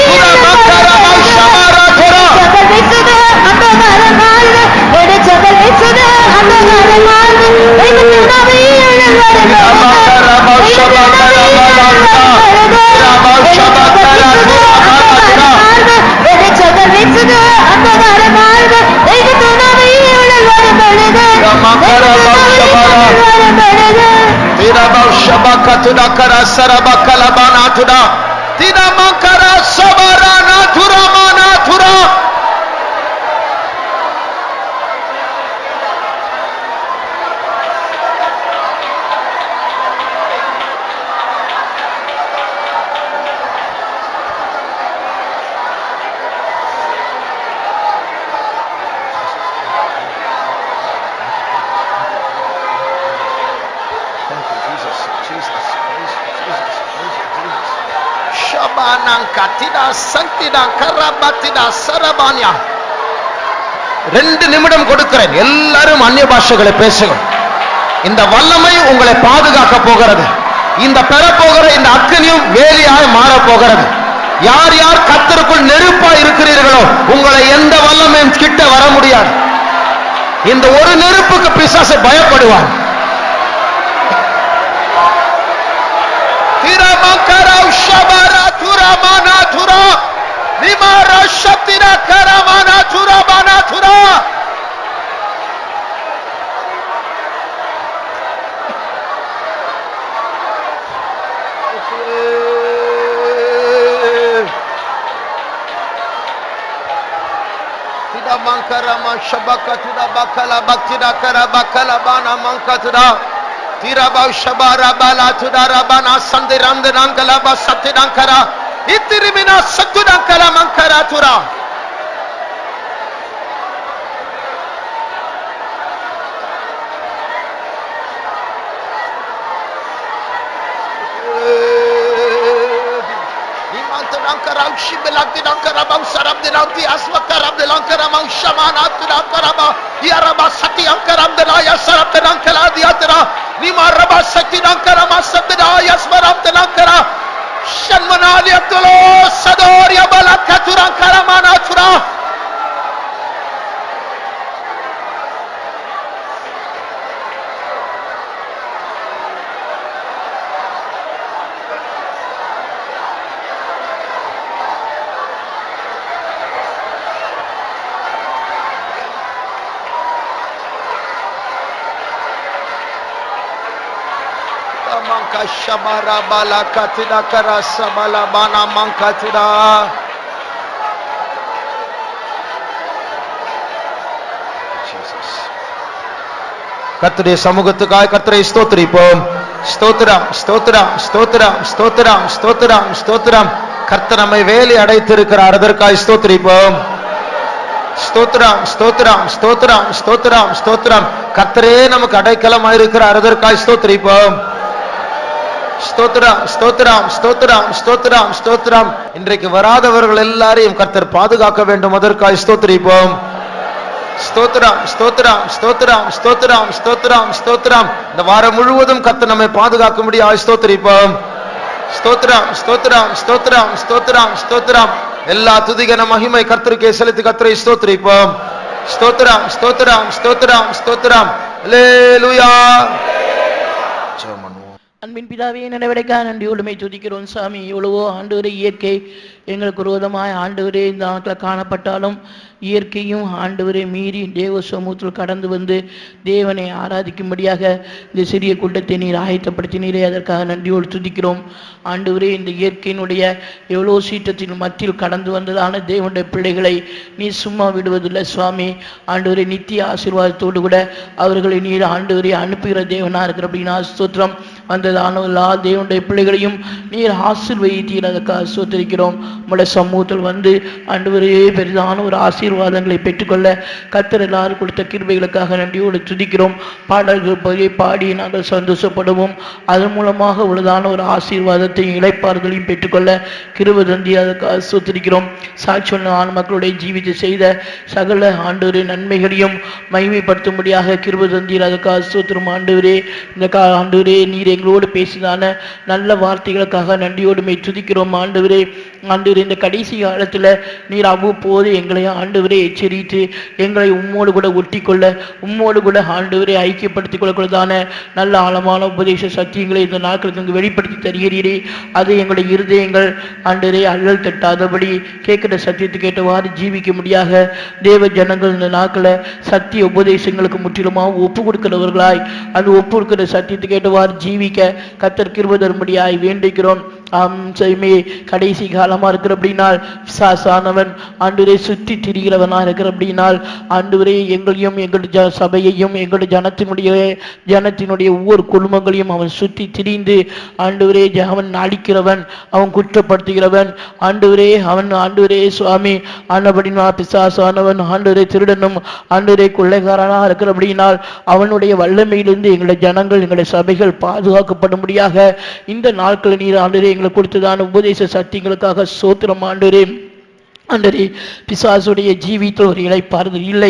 ரெண்டு நிமிடம் கொடுக்கிறேன். எல்லாரும் அந்நிய பாஷைகளை பேசுங்க. இந்த வல்லமை உங்களை பாதுகாக்க போகிறது. இந்த பெறப்போகிற இந்த அக்கினியும் வேலியாய் மாறப் போகிறது. யார் யார் கர்த்தருக்குள் நெருப்பாய் இருக்கிறீர்களோ உங்களை எந்த வல்லமையும் கிட்ட வர முடியாது. இந்த ஒரு நெருப்புக்கு பிசாசு பயப்படுவான். Shabara bala katida karasa bala bana mankatida. Jesus. கர்த்தருடைய சமூகத்துக்காய் கர்த்தரை ஸ்தோத்திரிப்போம். ஸ்தோத்திரம் ஸ்தோத்திரம் ஸ்தோத்திரம் ஸ்தோத்திரம் ஸ்தோத்திரம் ஸ்தோத்திரம். கர்த்தர் நம்மை வேலி அடைத்திருக்கிறார், அதற்காய் ஸ்தோத்திரிப்போம். ஸ்தோத்திரம் ஸ்தோத்திரம் ஸ்தோத்திரம் ஸ்தோத்திரம் ஸ்தோத்திரம். கர்த்தரே நமக்கு அடைக்கலமாய் இருக்கிறார், அதற்காய் ஸ்தோத்திரிப்போம். ஸ்தோத்திரம் ஸ்தோத்திரம் ஸ்தோத்திரம் ஸ்தோத்திரம் ஸ்தோத்திரம். இன்றைக்கு வராதவர்கள் எல்லாரையும் கர்த்தர் பாதுகாக்க வேண்டும், அதற்காய் ஸ்தோத்திரிப்போம். ஸ்தோத்திரம் ஸ்தோத்திரம் ஸ்தோத்திரம் ஸ்தோத்திரம் ஸ்தோத்திரம் ஸ்தோத்திரம். இந்த வாரம் முழுவதும் கர்த்தர் நம்மை பாதுகாக்கும்படியாய் ஸ்தோத்திரிப்போம். ஸ்தோத்திரம் ஸ்தோத்திரம் ஸ்தோத்திரம் ஸ்தோத்திரம் ஸ்தோத்திரம். எல்லா துதிகன மகிமை கர்த்தருக்கே செலுத்தி கர்த்தரை ஸ்தோத்திரிப்போம். ஸ்தோத்திரம் ஸ்தோத்திரம் ஸ்தோத்திரம் ஸ்தோத்திரம். அல்லேலூயா. அன்பின் பிதாவே, நினைவிடைக்காக நன்றியோடுமை துதிக்கிறோம் சாமி. எவ்வளவோ ஆண்டவரே இயற்கை எங்களுக்கு விரோதமாய் ஆண்டவரே இந்த நாட்டில் காணப்பட்டாலும் இயற்கையும் ஆண்டவரை மீறி தேவ சமூகத்தில் கடந்து வந்து தேவனை ஆராதிக்கும்படியாக இந்த சிறிய கூட்டத்தை நீர் ஆயத்தப்படுத்தினீரே, அதற்காக நன்றியோடு துதிக்கிறோம் ஆண்டவரே. இந்த இயற்கையினுடைய எவ்வளோ சீற்றத்தின் மத்தியில் கடந்து வந்ததான தேவனுடைய பிள்ளைகளை நீ சும்மா விடுவதில்லை சுவாமி. ஆண்டவரை நித்திய ஆசீர்வாதத்தோடு கூட அவர்களை நீர் ஆண்டவரை அனுப்புகிற தேவனா இருக்கிற அப்படின்னா ஸ்தோத்திரம். வந்ததான எல்லா தேவனுடைய பிள்ளைகளையும் நீர் ஆசீர்வதித்தீர், அதற்காக ஸ்தோத்திரிக்கிறோம். உம்முடைய சமூகத்தில் வந்து ஆண்டவரே பெரிதான ஒரு ஆசீர்வாதங்களை பெற்றுக்கொள்ள கர்த்தர் எல்லாரும் கொடுத்த கிருபைகளுக்காக நன்றியோடு துதிக்கிறோம். பாடல்கள் பாடி நாங்கள் சந்தோஷப்படுவோம். அதன் மூலமாக உள்ளதான ஒரு ஆசீர்வாதத்தையும் இளைப்பாறுதலையும் பெற்றுக்கொள்ள கிருபை தந்தி, அதற்காக ஸ்தோத்திரிக்கிறோம். சாட்சி சொன்ன ஆண் மக்களுடைய ஜீவித்து செய்த சகல ஆண்டவரே நன்மைகளையும் மகிமைப்படுத்தும்படியாக கிருபை தந்தீர், அதற்காக ஸ்தோத்திரம் ஆண்டவரே. இந்த ஆண்டவரே நீர் எங்களோடு பேசிதான நல்ல வார்த்தைகளுக்காக நன்றியோடுமை துதிக்கிறோம் ஆண்டவரே. ஆண்டவரே இந்த கடைசி காலத்தில் நீர் அவ்வப்போது எங்களை ஆண்டவரே எச்சரித்து எங்களை உம்மோடு கூட ஒட்டி கொள்ள உம்மோடு கூட ஆண்டவரை ஐக்கியப்படுத்திக் கொள்ளக்கூடாதான நல்ல ஆழமான உபதேச சத்தியங்களை இந்த நாட்களுக்கு வெளிப்படுத்தி தருகிறீரே. அது எங்களுடைய இருதயங்கள் ஆண்டவரே அல்லல் தட்டாதபடி கேட்கிற சத்தியத்தை கேட்டவாறு ஜீவிக்க முடியாக தேவ ஜனங்கள் இந்த நாட்களை சத்திய உபதேசங்களுக்கு முற்றிலுமாக ஒப்பு கொடுக்கிறவர்களாய் அந்த ஒப்பு கொடுக்கிற சத்தியத்தை கேட்டவாறு ஜீவிக்க கர்த்தர் கிருபை தரும்படியாய் வேண்டிக்கிறோம். செய்மே கடைசி காலமா இருக்கிற அப்படின்னால் பிசாசானவன் ஆண்டவரை சுற்றி திரிகிறவனா இருக்கிற அப்படின்னால் ஆண்டவரே எங்களையும் எங்களுடைய சபையையும் எங்களுடைய ஜனத்தினுடைய ஒவ்வொரு குடும்பங்களையும் அவன் சுற்றி திரிந்து ஆண்டவரே அவன் அழிக்கிறவன், அவன் குற்றப்படுத்துகிறவன் ஆண்டவரே. அவன் ஆண்டவரே சுவாமி ஆனபடினா பிசாசானவன் ஆண்டவரே திருடனும் ஆண்டவரே கொள்ளைக்காரனா இருக்கிற அப்படின்னால் அவனுடைய வல்லமையிலிருந்து எங்களுடைய ஜனங்கள் எங்களுடைய சபைகள் பாதுகாக்கப்படும்படியாக இந்த நாட்கள் நீர் ஆண்டவரே எங்களுக்கு கொடுத்ததான உபதேச சத்தியங்களுக்காக ஸ்தோத்திரம் ஆண்டவரே. ஆண்டவரே பிசாசுடைய ஜீவித்தில் ஒரு இளைப்பாறுதல் இல்லை.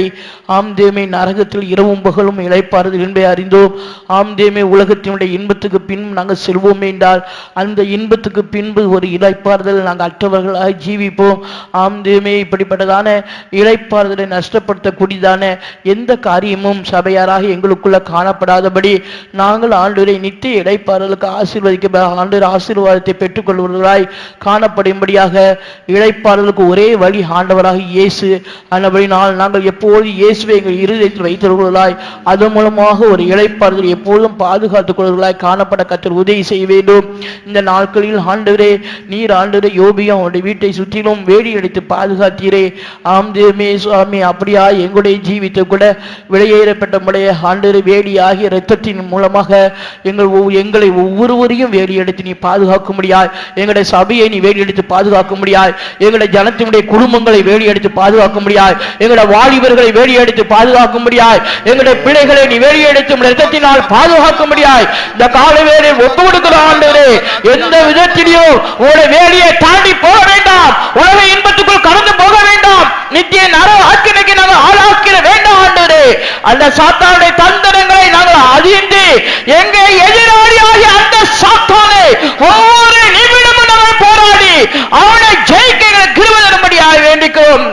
ஆம்தேமே நரகத்தில் இரவும் பகலும் இளைப்பாறுதல் என்பதை அறிந்தோம். ஆம்தேமே உலகத்தினுடைய இன்பத்துக்கு பின் நாங்கள் செல்வோம் என்றால் அந்த இன்பத்துக்கு பின்பு ஒரு இளைப்பாறுதல் நாங்கள் அற்றவர்களாக ஜீவிப்போம். ஆம்தேமே இப்படிப்பட்டதான இளைப்பாறுதலை நஷ்டப்படுத்தக்கூடியதான எந்த காரியமும் சபையாராக எங்களுக்குள்ள காணப்படாதபடி நாங்கள் ஆண்டவரை நித்திய இளைப்பாறுதலுக்கு ஆசீர்வதிக்க ஆண்டவர் ஆசீர்வாதத்தை பெற்றுக்கொள்வர்களாய் காணப்படும்படியாக இளைப்பாறுதலுக்கு ஒரே வழி ஆண்டவராக இயேசு. ஆனபடினால் நாங்கள் எப்போது இயேசுவை எங்கள் இருதயத்தில் வைத்தவர்களாய் அதன் மூலமாக ஒரு இளைப்பாறுதல் எப்போதும் பாதுகாத்துக் கொள்வர்களாய் காணப்பட கர்த்தர் உதவி செய்ய வேண்டும். இந்த நாட்களில் ஆண்டவரே நீர் ஆண்டவரே யோபியும் அவருடைய வீட்டை சுற்றிலும் வேடி அடித்து பாதுகாத்தீரே. ஆம்தேமே சுவாமி அப்படியா எங்களுடைய ஜீவித்தை கூட வெளியேறப்பட்ட முறைய ஆண்டவரே வேடி ஆகிய இரத்தத்தின் மூலமாக எங்களை ஒவ்வொருவரையும் வேடி எடுத்து நீ பாதுகாக்க முடியாய். எங்களுடைய சபையை நீ வேடி எடுத்து பாதுகாக்க முடியாய். எங்களுடைய ஜனத்தினுடைய குடும்பங்களை வேடி எடுத்து பாதுகாக்க முடியாது. எங்களுடைய வாலிபர்களை வேடி எடுத்து பாதுகாக்க முடியாது. எங்களுடைய பிள்ளைகளை நீ வேடி எடுத்து இரத்தத்தினால் பாதுகாக்க முடியாது. இந்த காலவேளை ஒப்பு கொடுக்கிற ஆண்டவரே எந்த விதத்திலையும் உங்களுடைய வேலையை தாண்டி போக வேண்டாம். உலக இன்பத்துக்குள் கடந்து போக வேண்டாம். நித்திய ஆக்கினைக்கு நாங்கள் ஆளாக்கிற வேண்டாம் ஆண்டவரே. அந்த சாத்தானுடைய தந்திரங்களை நாங்கள் அறிந்து எங்கே எதிராளியாகிய அந்த சாத்தானை ஒவ்வொரு நிமிடமும் நாங்கள் போராடி அவனை ஜெயிக்க கிருபை தரும்படியாக வேண்டிக்கிறோம்.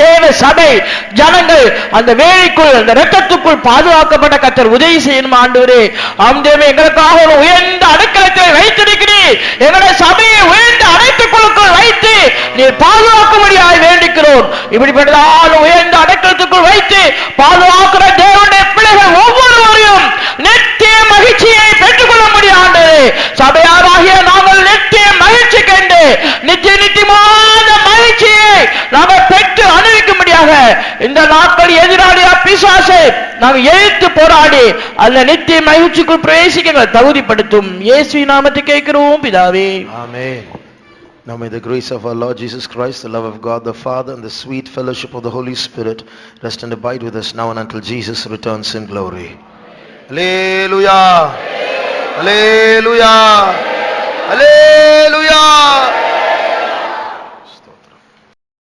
தேவ சபை ஜனங்கள் அந்த வேலைக்குள் அந்த இரத்தத்துக்குள் பாதுகாக்கப்பட்ட கர்த்தர் உதவி செய்யணும் ஆண்டவரே. ஆம்தேமே எங்களுக்காக ஒரு உயர்ந்த அடைக்கலத்தை வைத்திருக்கிறீர். எங்களுடைய சபையை உயர்ந்த அடைப்புக்குள்ளுக்குள் வைத்து நீர் பாதுகாக்கும்படியாக வேண்டிக்கிறோம். இப்படிப்பட்டதான உயர்ந்த அடைக்கலத்துக்குள் வைத்து பாதுகாக்கிற தேவனுடைய பிள்ளைகள் ஒவ்வொருவரையும் நித்திய மகிழ்ச்சியை பெற்றுக்கொள்ள முடியும் ஆண்டவரே. சபையாராகிய நாங்கள் நித்திய மகிழ்ச்சி கண்டு நித்தியமான மகிழ்ச்சியை நாங்கள் பெற்று அனுபவிக்கும்படியாக இந்த நாட்கள் எதிராளியா பிசாசை நாங்கள் எதிர்த்து போராடி அந்த நித்திய மகிழ்ச்சிக்குள் பிரவேசிக்க எங்களை தகுதிப்படுத்தும் இயேசுவின் நாமத்தில் கேட்கிறோம் பிதாவே. Amen. Now may the grace of our Lord Jesus Christ, the love of God the Father, and the sweet fellowship of the Holy Spirit rest and abide with us now and until Jesus returns in glory. Hallelujah! Hallelujah! Hallelujah!